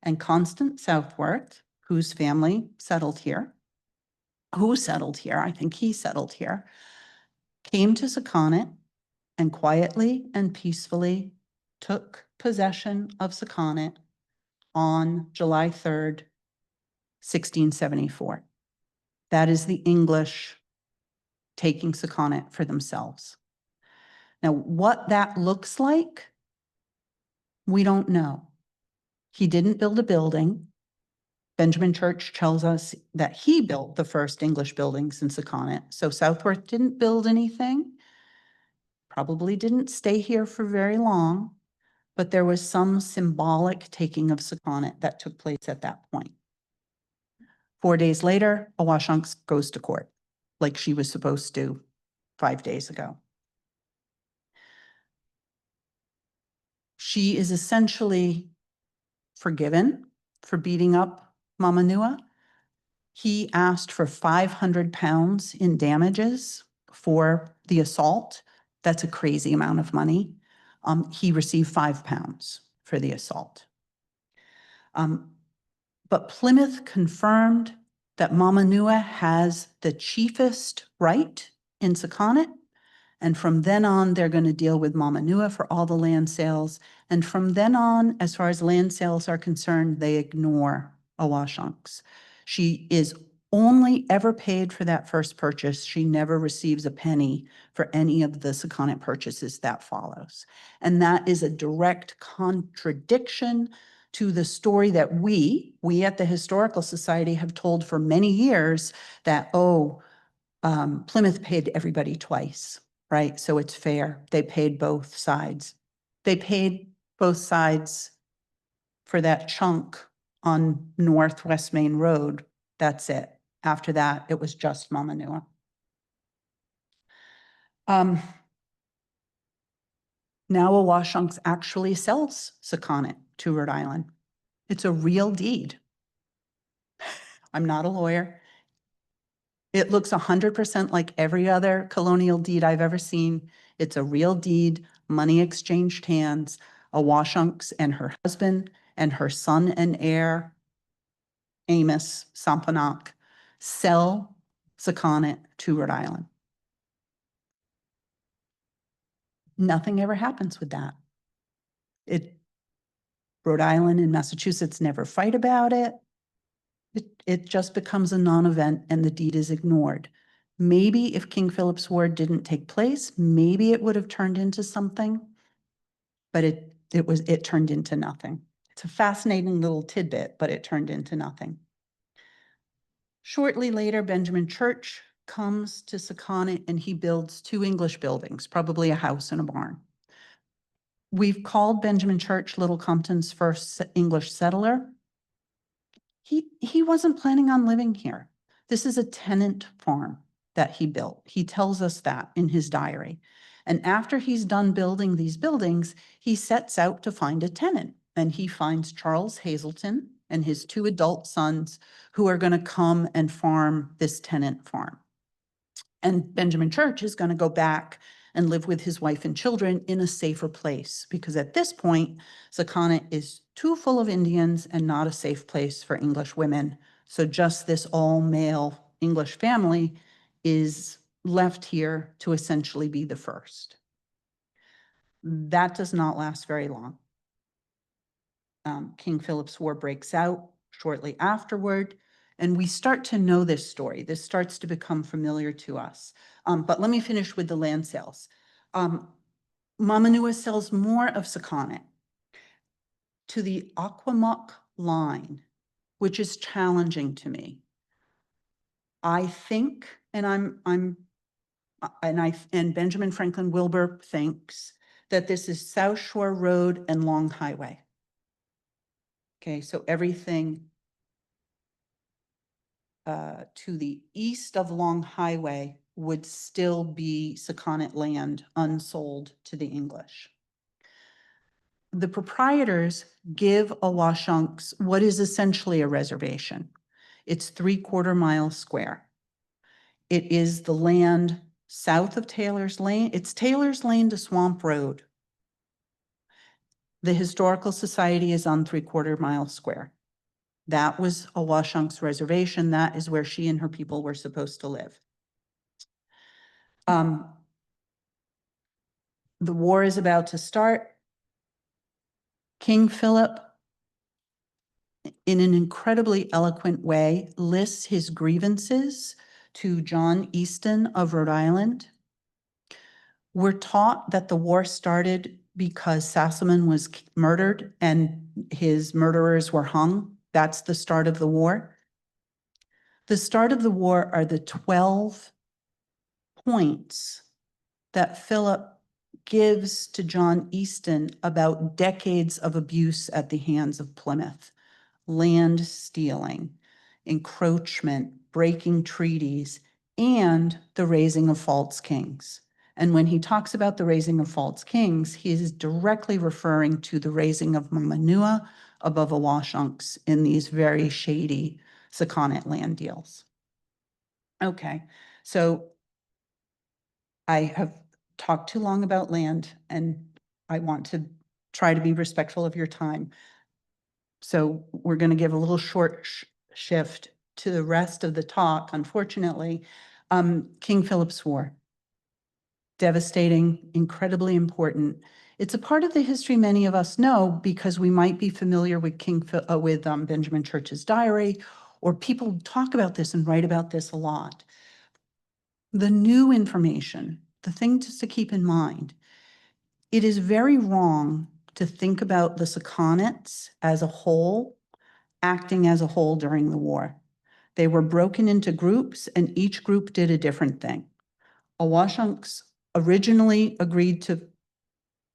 And Constance Southworth, whose family settled here, I think he settled here, came to Sakonnet and quietly and peacefully took possession of Sakonnet on July 3rd, 1674. That is the English taking Sakonnet for themselves. Now, what that looks like, we don't know. He didn't build a building. Benjamin Church tells us that he built the first English buildings in Sakonnet. So Southworth didn't build anything, probably didn't stay here for very long, but there was some symbolic taking of Sakonnet that took place at that point. 4 days later, Awashonks goes to court, like she was supposed to 5 days ago. She is essentially forgiven for beating up Mamanuah. He asked for 500 pounds in damages for the assault. That's a crazy amount of money. He received 5 pounds for the assault. But Plymouth confirmed that Mamanuah has the chiefest right in Sakonnet. And from then on, they're going to deal with Mamanuah for all the land sales. And from then on, as far as land sales are concerned, they ignore Awashonks. She is only ever paid for that first purchase. She never receives a penny for any of the Sakonnet purchases that follows. And that is a direct contradiction to the story that we at the Historical Society have told for many years that, Plymouth paid everybody twice, right? So it's fair. They paid both sides. They paid both sides for that chunk on Northwest Main Road. That's it. After that, it was just Mamanuah. Now Awashonks actually sells Sakonnet to Rhode Island. It's a real deed. I'm not a lawyer. It looks 100% like every other colonial deed I've ever seen. It's a real deed, money exchanged hands. Awashonks and her husband and her son and heir, Amos Wampanoag, sell Sakonnet to Rhode Island. Nothing ever happens with that. Rhode Island and Massachusetts never fight about it. It just becomes a non-event and the deed is ignored. Maybe if King Philip's War didn't take place, maybe it would have turned into something, but it turned into nothing. It's a fascinating little tidbit, but it turned into nothing. Shortly later, Benjamin Church comes to Sakonnet and he builds 2 English buildings, probably a house and a barn. We've called Benjamin Church Little Compton's first English settler. He wasn't planning on living here. This is a tenant farm that he built. He tells us that in his diary. And after he's done building these buildings, he sets out to find a tenant. And he finds Charles Hazelton and his 2 adult sons who are going to come and farm this tenant farm. And Benjamin Church is going to go back and live with his wife and children in a safer place, because at this point, Sakonnet is too full of Indians and not a safe place for English women. So just this all-male English family is left here to essentially be the first. That does not last very long. King Philip's War breaks out shortly afterward, and we start to know this story. This starts to become familiar to us. But let me finish with the land sales. Mamanuah sells more of Sakonnet to the Aquamuck line, which is challenging to me. I think, and Benjamin Franklin Wilbur thinks that this is South Shore Road and Long Highway. Okay, so everything to the east of Long Highway would still be Sakonnet land unsold to the English. The proprietors give Awashonks what is essentially a reservation. It's 3/4 miles square. It is the land south of Taylor's Lane. It's Taylor's Lane to Swamp Road. The Historical Society is on 3/4 miles square. That was Awashonks reservation. That is where she and her people were supposed to live. The war is about to start. King Philip, in an incredibly eloquent way, lists his grievances to John Easton of Rhode Island. We're taught that the war started because Sassamon was murdered and his murderers were hung. That's the start of the war. The start of the war are the 12 points that Philip gives to John Easton about decades of abuse at the hands of Plymouth. Land stealing, encroachment, breaking treaties, and the raising of false kings. And when he talks about the raising of false kings, he is directly referring to the raising of Mamanuah above Awashonks in these very shady Sakonnet land deals. Okay, so I have talked too long about land, and I want to try to be respectful of your time. So we're going to give a little short shift to the rest of the talk, unfortunately. King Philip's War. Devastating, incredibly important. It's a part of the history many of us know because we might be familiar with Benjamin Church's diary, or people talk about this and write about this a lot. The new information, the thing to keep in mind, it is very wrong to think about the Sakonnets as a whole, acting as a whole during the war. They were broken into groups, and each group did a different thing. Awashonks originally agreed to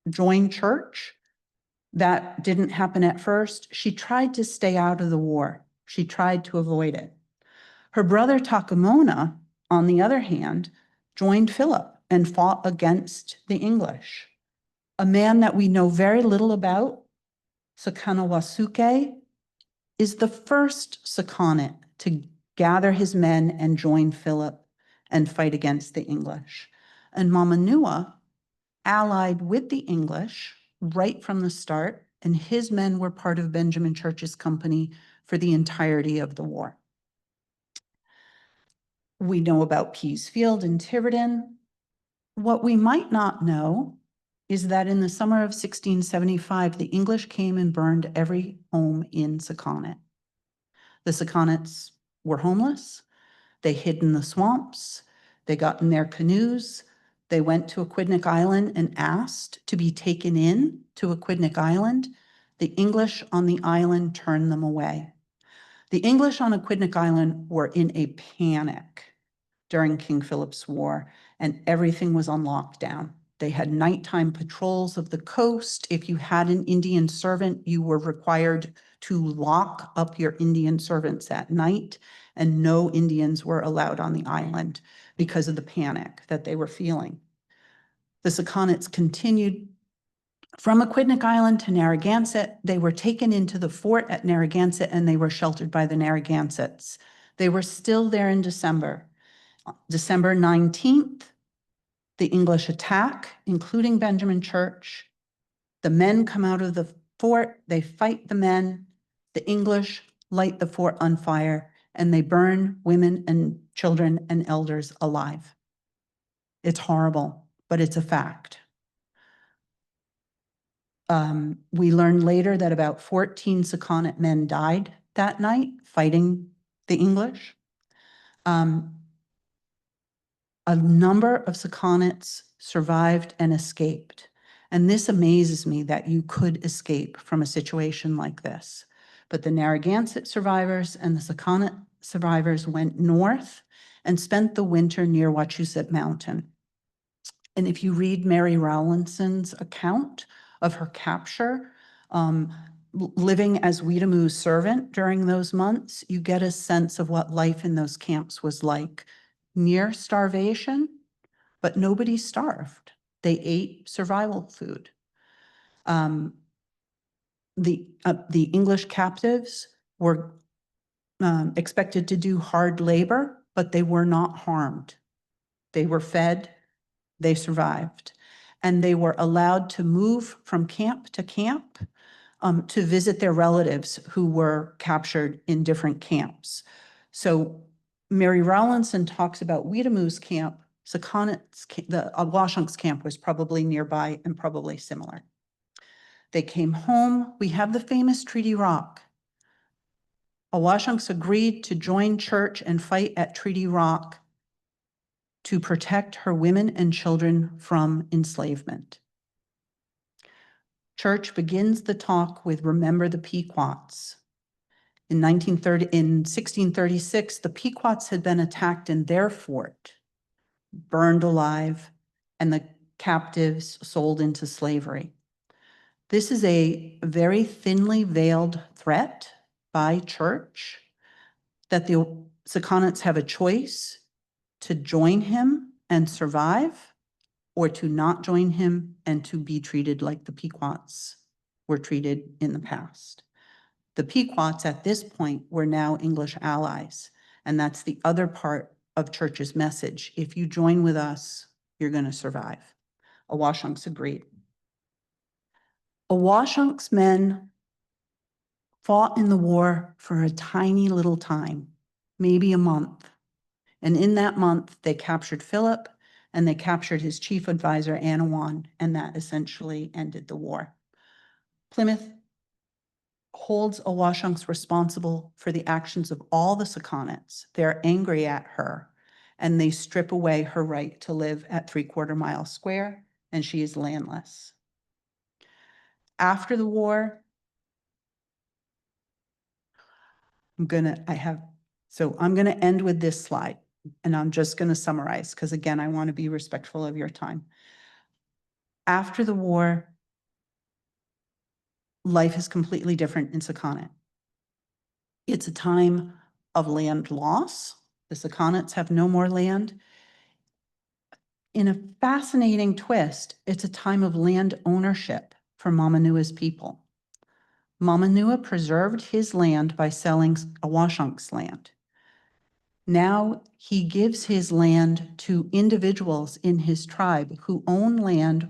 join church. That didn't happen at first. She tried to stay out of the war. She tried to avoid it. Her brother Takamona, on the other hand, joined Philip and fought against the English. A man that we know very little about, Sakonnet, is the first Sakonnet to gather his men and join Philip and fight against the English. And Mamanuah allied with the English right from the start, and his men were part of Benjamin Church's company for the entirety of the war. We know about Pease Field in Tiverton. What we might not know is that in the summer of 1675, the English came and burned every home in Sakonnet. The Sakonnets were homeless. They hid in the swamps. They got in their canoes. They went to Aquidneck Island and asked to be taken in to Aquidneck Island. The English on the island turned them away. The English on Aquidneck Island were in a panic during King Philip's War, and everything was on lockdown. They had nighttime patrols of the coast. If you had an Indian servant, you were required to lock up your Indian servants at night, and no Indians were allowed on the island because of the panic that they were feeling. The Sakonnets continued from Aquidneck Island to Narragansett. They were taken into the fort at Narragansett and they were sheltered by the Narragansetts. They were still there in December. December 19th, the English attack, including Benjamin Church. The men come out of the fort, they fight the men. The English light the fort on fire and they burn women and children and elders alive. It's horrible, but it's a fact. We learned later that about 14 Sakonnet men died that night fighting the English. A number of Sakonnets survived and escaped. And this amazes me that you could escape from a situation like this. But the Narragansett survivors and the Sakonnet survivors went north and spent the winter near Wachusett Mountain. And if you read Mary Rowlandson's account of her capture, living as Weetamu's servant during those months, you get a sense of what life in those camps was like. Near starvation, but nobody starved. They ate survival food. The English captives were expected to do hard labor, but they were not harmed. They were fed, they survived, and they were allowed to move from camp to camp to visit their relatives who were captured in different camps. So Mary Rowlandson talks about Weetamu's camp. Sakonnet's, the Awashonks camp was probably nearby and probably similar. They came home. We have the famous Treaty Rock. Awashonks agreed to join Church and fight at Treaty Rock to protect her women and children from enslavement. Church begins the talk with "Remember the Pequots." In 1636, the Pequots had been attacked in their fort, burned alive, and the captives sold into slavery. This is a very thinly veiled threat by Church that the Sakonnets have a choice to join him and survive, or to not join him and to be treated like the Pequots were treated in the past. The Pequots at this point were now English allies, and that's the other part of Church's message. If you join with us, you're going to survive. Awashonks agreed. Awashonks men fought in the war for a tiny little time, maybe a month. And in that month, they captured Philip and they captured his chief advisor, Anawan, and that essentially ended the war. Plymouth holds Awashonks responsible for the actions of all the Sakonnets. They're angry at her, and they strip away her right to live at 3/4 Mile Square, and she is landless. After the war, I'm gonna end with this slide, and I'm just gonna summarize, because again, I want to be respectful of your time. After the war, life is completely different in Sakonnet. It's a time of land loss. The Sakonnets have no more land. In a fascinating twist, it's a time of land ownership for Mamanuah's people. Mamanuah preserved his land by selling Awashonks' land. Now he gives his land to individuals in his tribe who own land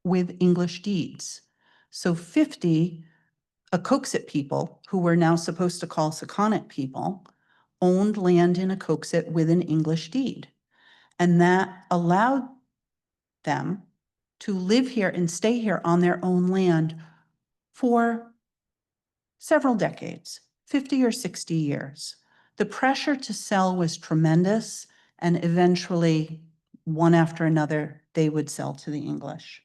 with English deeds. So 50 Acoaxet people, who we're now supposed to call Sakonnet people, owned land in Acoaxet with an English deed. And that allowed them to live here and stay here on their own land for several decades, 50 or 60 years. The pressure to sell was tremendous, and eventually, one after another, they would sell to the English.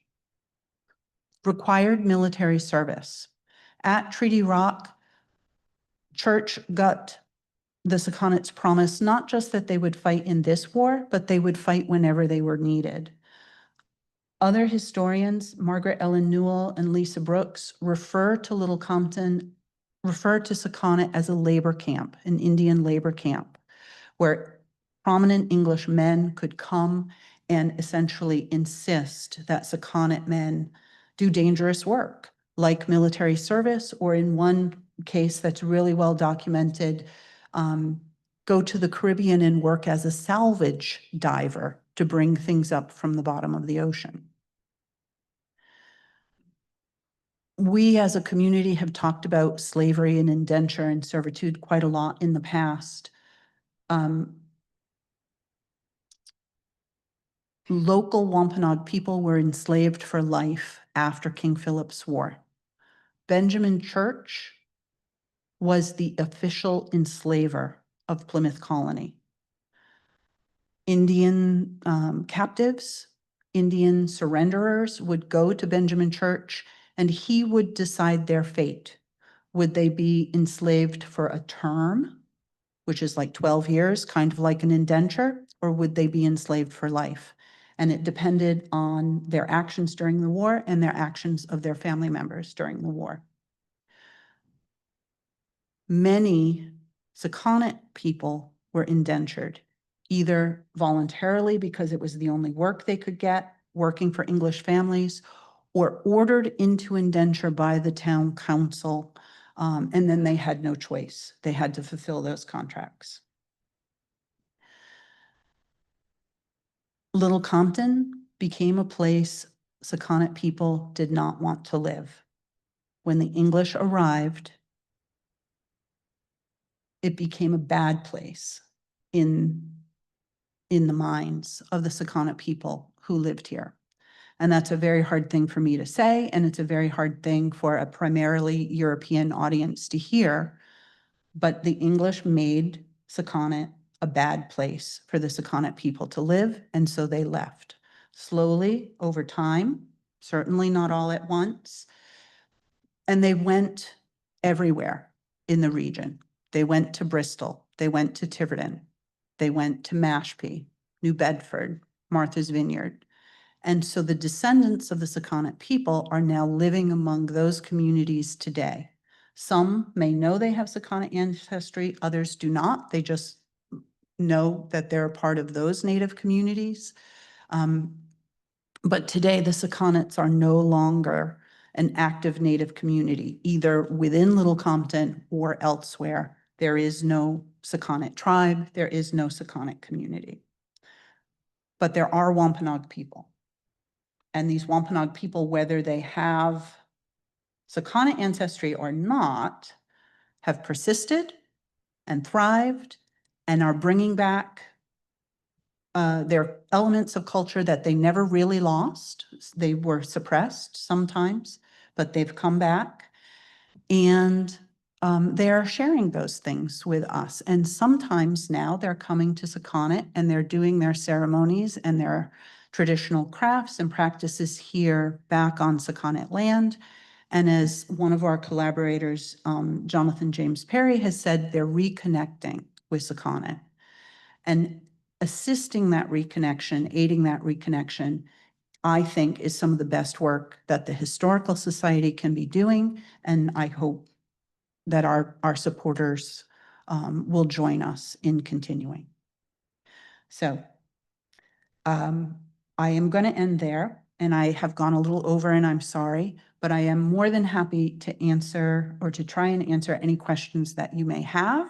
Required military service. At Treaty Rock, Church got the Sakonnets' promise not just that they would fight in this war, but they would fight whenever they were needed. Other historians, Margaret Ellen Newell and Lisa Brooks, refer to Sakonnet as a labor camp, an Indian labor camp, where prominent English men could come and essentially insist that Sakonnet men do dangerous work, like military service, or in one case that's really well documented, go to the Caribbean and work as a salvage diver to bring things up from the bottom of the ocean. We as a community have talked about slavery and indenture and servitude quite a lot in the past. Local Wampanoag people were enslaved for life after King Philip's War. Benjamin Church was the official enslaver of Plymouth Colony. Indian captives, Indian surrenderers would go to Benjamin Church and he would decide their fate. Would they be enslaved for a term, which is like 12 years, kind of like an indenture, or would they be enslaved for life? And it depended on their actions during the war and their actions of their family members during the war. Many Sakonnet people were indentured, either voluntarily because it was the only work they could get, working for English families, or ordered into indenture by the town council, and then they had no choice. They had to fulfill those contracts. Little Compton became a place Sakonnet people did not want to live. When the English arrived, it became a bad place in the minds of the Sakonnet people who lived here. And that's a very hard thing for me to say, and it's a very hard thing for a primarily European audience to hear. But the English made Sakonnet a bad place for the Sakonnet people to live, and so they left. Slowly, over time, certainly not all at once, and they went everywhere in the region. They went to Bristol, they went to Tiverton, they went to Mashpee, New Bedford, Martha's Vineyard. And so the descendants of the Sakonnet people are now living among those communities today. Some may know they have Sakonnet ancestry, others do not. They just know that they're a part of those Native communities. But today the Sakonnets are no longer an active Native community, either within Little Compton or elsewhere. There is no Sakonnet tribe, there is no Sakonnet community. But there are Wampanoag people. And these Wampanoag people, whether they have Sakonnet ancestry or not, have persisted and thrived and are bringing back their elements of culture that they never really lost. They were suppressed sometimes, but they've come back. And they are sharing those things with us. And sometimes now they're coming to Sakonnet and they're doing their ceremonies and their traditional crafts and practices here back on Sakonnet land. And as one of our collaborators, Jonathan James Perry, has said, they're reconnecting with Sakonnet. And assisting that reconnection, aiding that reconnection, I think is some of the best work that the Historical Society can be doing. And I hope that our supporters will join us in continuing. So I am going to end there, and I have gone a little over and I'm sorry, but I am more than happy to answer or to try and answer any questions that you may have.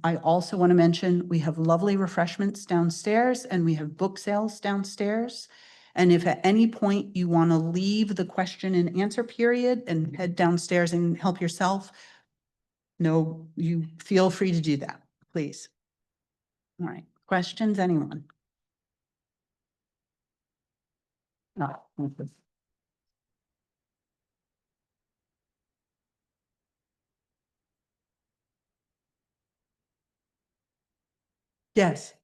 I also want to mention we have lovely refreshments downstairs and we have book sales downstairs. And if at any point you want to leave the question and answer period and head downstairs and help yourself, no, you feel free to do that, please. All right, questions, anyone? No. Yes.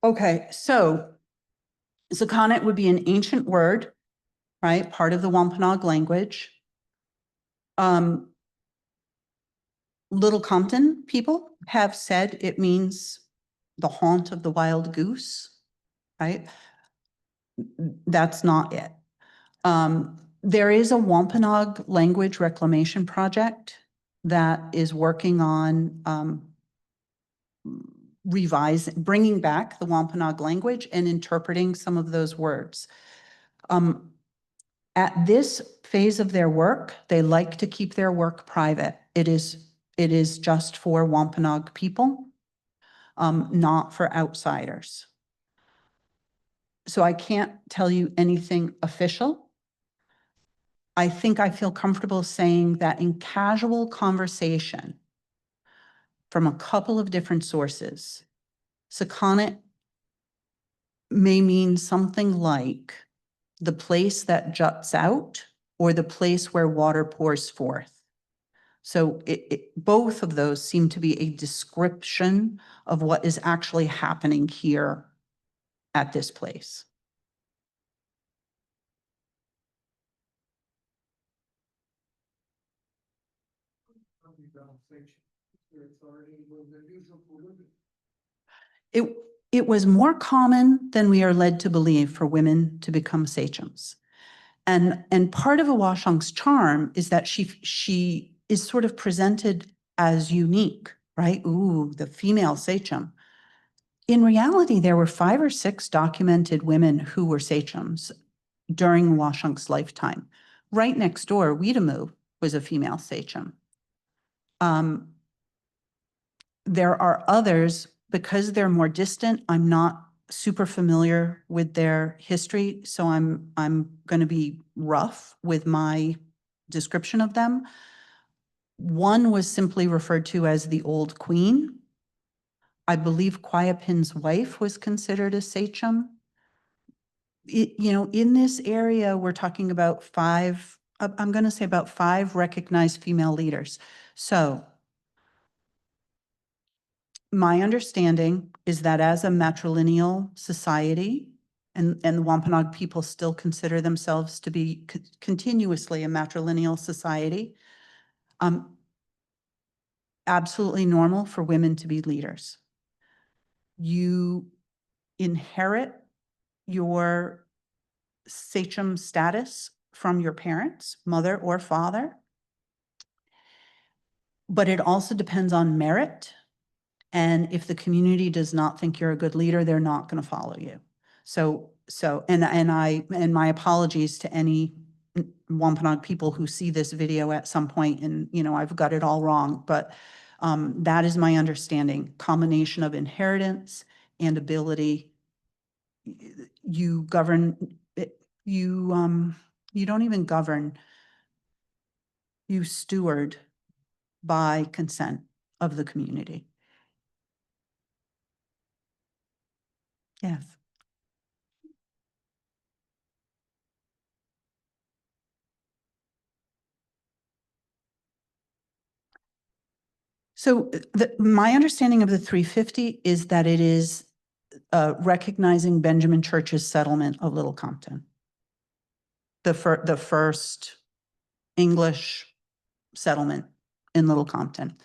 Okay, so Sakonnet would be an ancient word, right? Part of the Wampanoag language. Little Compton people have said it means the haunt of the wild goose, right? That's not it. There is a Wampanoag language reclamation project that is working on bringing back the Wampanoag language and interpreting some of those words. At this phase of their work, they like to keep their work private. It is just for Wampanoag people, not for outsiders. So I can't tell you anything official. I think I feel comfortable saying that in casual conversation from a couple of different sources, Sakonnet may mean something like the place that juts out or the place where water pours forth. So both of those seem to be a description of what is actually happening here at this place. It was more common than we are led to believe for women to become sachems. And part of Awashonks' charm is that she is sort of presented as unique, right? Ooh, the female sachem. In reality, there were 5 or 6 documented women who were sachems during Awashonks' lifetime. Right next door, Weetamoo was a female sachem. There are others, because they're more distant, I'm not super familiar with their history, so I'm going to be rough with my description of them. One was simply referred to as the Old Queen. I believe Quiapin's wife was considered a sachem. In this area, we're talking about 5, I'm going to say about 5 recognized female leaders. So my understanding is that as a matrilineal society, and the Wampanoag people still consider themselves to be continuously a matrilineal society, absolutely normal for women to be leaders. You inherit your sachem status from your parents, mother or father, but it also depends on merit. And if the community does not think you're a good leader, they're not going to follow you. And my apologies to any Wampanoag people who see this video at some point and, I've got it all wrong, but that is my understanding. Combination of inheritance and ability. You govern, you don't even govern, you steward by consent of the community. Yes. So my understanding of the 350 is that it is recognizing Benjamin Church's settlement of Little Compton. The first English settlement in Little Compton.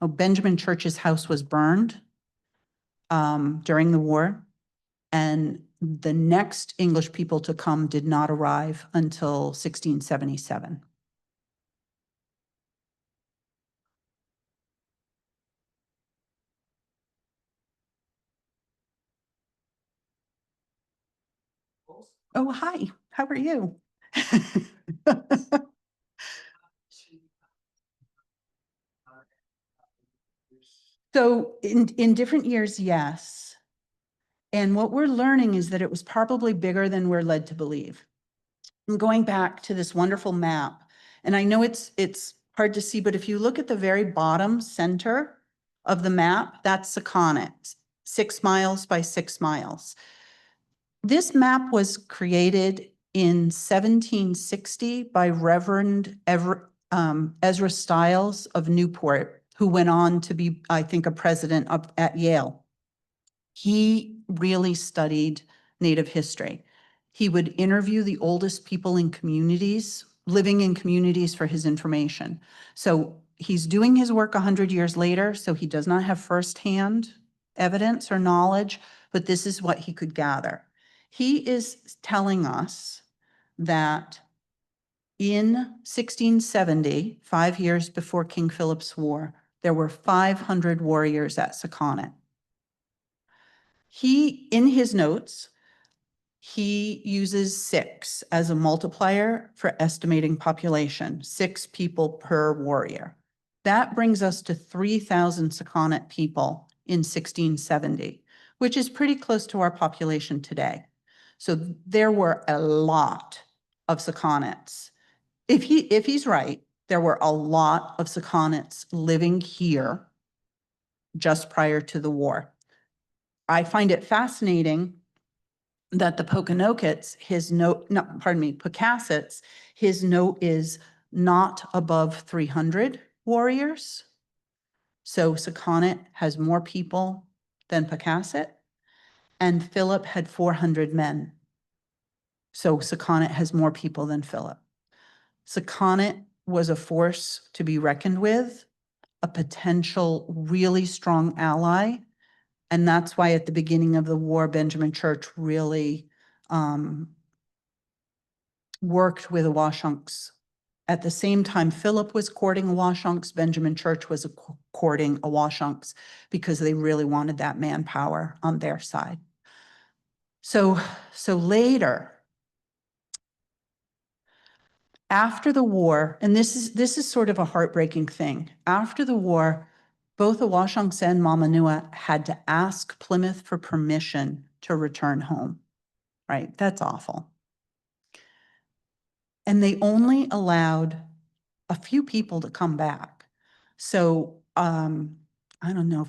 Benjamin Church's house was burned during the war, and the next English people to come did not arrive until 1677. Oh, hi, how are you? So in different years, yes. And what we're learning is that it was probably bigger than we're led to believe. I'm going back to this wonderful map, and I know it's hard to see, but if you look at the very bottom center of the map, that's Sakonnets, 6 miles by 6 miles. This map was created in 1760 by Reverend Ezra Stiles of Newport, who went on to be, I think, a president up at Yale. He really studied Native history. He would interview the oldest people in communities, living in communities, for his information. So he's doing his work 100 years later, so he does not have firsthand evidence or knowledge, but this is what he could gather. He is telling us that in 1670, 5 years before King Philip's War, there were 500 warriors at Sakonnet. In his notes, he uses 6 as a multiplier for estimating population, 6 people per warrior. That brings us to 3,000 Sakonnet people in 1670, which is pretty close to our population today. So there were a lot of Sakonnets. If he's right, there were a lot of Sakonnets living here just prior to the war. I find it fascinating that the Pokanokets, Pocasets, his note is not above 300 warriors. So Sakonnet has more people than Pocasset, and Philip had 400 men. So Sakonnet has more people than Philip. Sakonnet was a force to be reckoned with, a potential really strong ally. And that's why at the beginning of the war, Benjamin Church really worked with Awashonks. At the same time Philip was courting Awashonks, Benjamin Church was courting Awashonks because they really wanted that manpower on their side. So later, after the war, and this is sort of a heartbreaking thing. After the war, both Awashonks and Mamanuah had to ask Plymouth for permission to return home, right? That's awful. And they only allowed a few people to come back. So I don't know,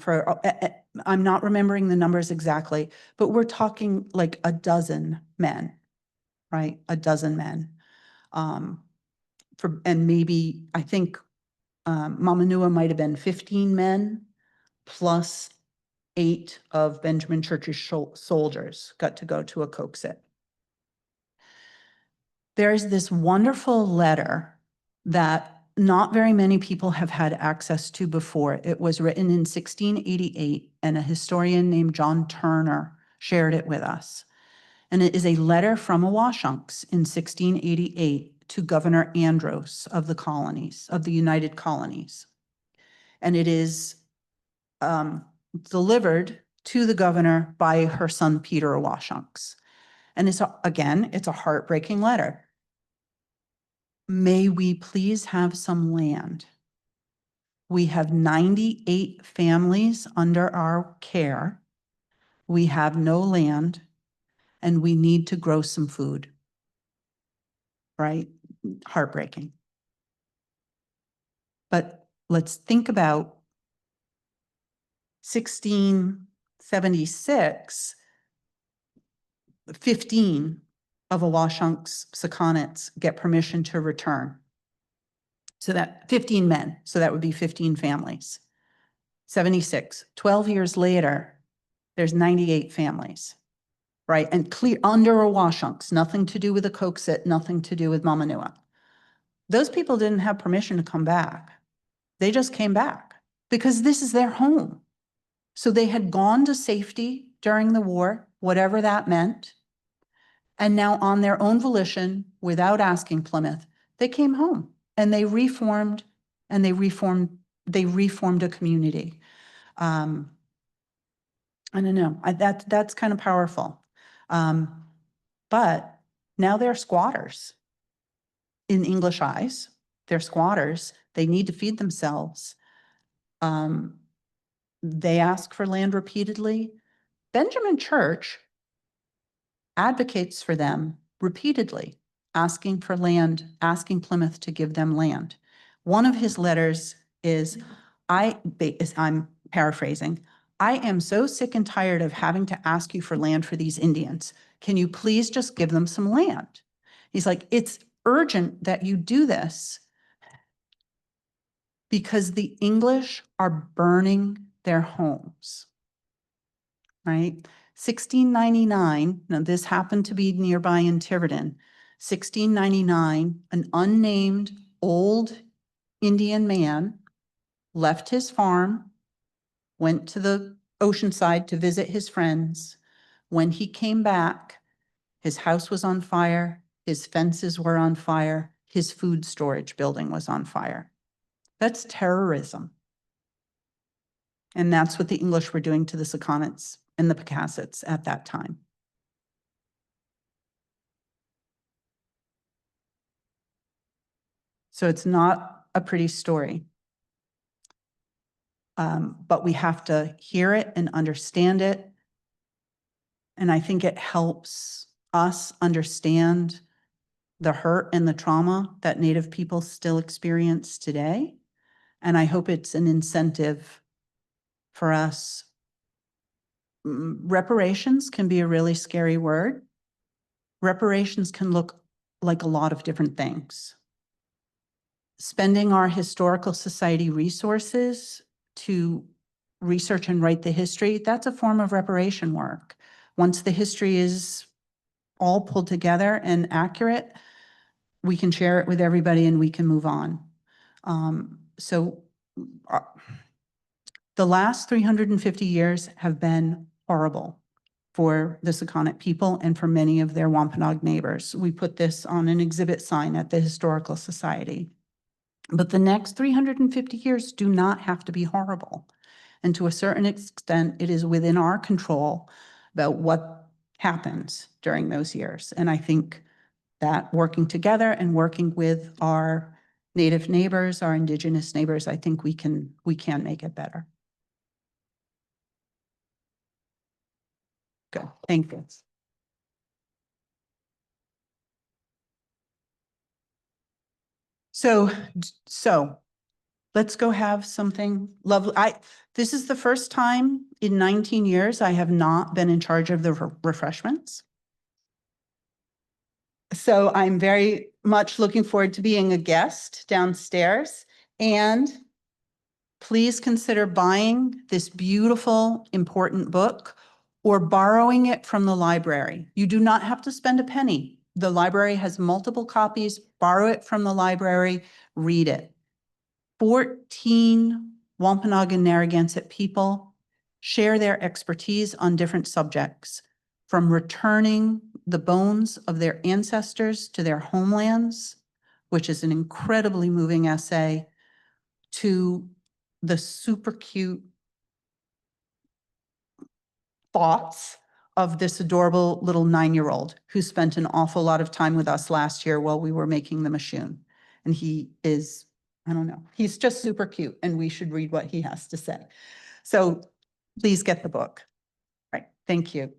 I'm not remembering the numbers exactly, but we're talking like a dozen men, right? A dozen men. And maybe, I think Mamanuah might have been 15 men plus 8 of Benjamin Church's soldiers got to go to Acoaxet. There's this wonderful letter that not very many people have had access to before. It was written in 1688, and a historian named John Turner shared it with us. And it is a letter from Awashonks in 1688 to Governor Andros of the colonies, of the United Colonies. And it is delivered to the governor by her son, Peter Awashonks. And it's a heartbreaking letter. May we please have some land? We have 98 families under our care. We have no land, and we need to grow some food. Right? Heartbreaking. But let's think about 1676, 15 of Awashonks Sakonnets get permission to return. So that 15 men, so that would be 15 families. 76, 12 years later, there's 98 families, right? And clear under Awashonks, nothing to do with the Acoaxet, nothing to do with Mamanuah. Those people didn't have permission to come back. They just came back because this is their home. So they had gone to safety during the war, whatever that meant. And now on their own volition, without asking Plymouth, they came home and they reformed a community. I don't know, that's kind of powerful. But now they're squatters. In English eyes, they're squatters. They need to feed themselves. They ask for land repeatedly. Benjamin Church advocates for them repeatedly, asking for land, asking Plymouth to give them land. One of his letters is, I'm paraphrasing, I am so sick and tired of having to ask you for land for these Indians. Can you please just give them some land? He's like, it's urgent that you do this because the English are burning their homes, right? 1699, now this happened to be nearby in Tiverton. 1699, an unnamed old Indian man left his farm, went to the oceanside to visit his friends. When he came back, his house was on fire, his fences were on fire, his food storage building was on fire. That's terrorism. And that's what the English were doing to the Sakonnets and the Acoaxets at that time. So it's not a pretty story. But we have to hear it and understand it. And I think it helps us understand the hurt and the trauma that Native people still experience today. And I hope it's an incentive for us. Reparations can be a really scary word. Reparations can look like a lot of different things. Spending our historical society resources to research and write the history, that's a form of reparation work. Once the history is all pulled together and accurate, we can share it with everybody and we can move on. The last 350 years have been horrible for the Sakonnet people and for many of their Wampanoag neighbors. We put this on an exhibit sign at the Historical Society. But the next 350 years do not have to be horrible. And to a certain extent, it is within our control about what happens during those years. And I think that working together and working with our Native neighbors, our Indigenous neighbors, I think we can make it better. Good, thank you. So let's go have something lovely. This is the first time in 19 years I have not been in charge of the refreshments. So I'm very much looking forward to being a guest downstairs, and please consider buying this beautiful, important book or borrowing it from the library. You do not have to spend a penny. The library has multiple copies. Borrow it from the library, read it. 14 Wampanoag and Narragansett people share their expertise on different subjects, from returning the bones of their ancestors to their homelands, which is an incredibly moving essay, to the super cute thoughts of this adorable little 9-year-old who spent an awful lot of time with us last year while we were making the Mashun. And he is, I don't know, he's just super cute, and we should read what he has to say. So please get the book. Right, thank you.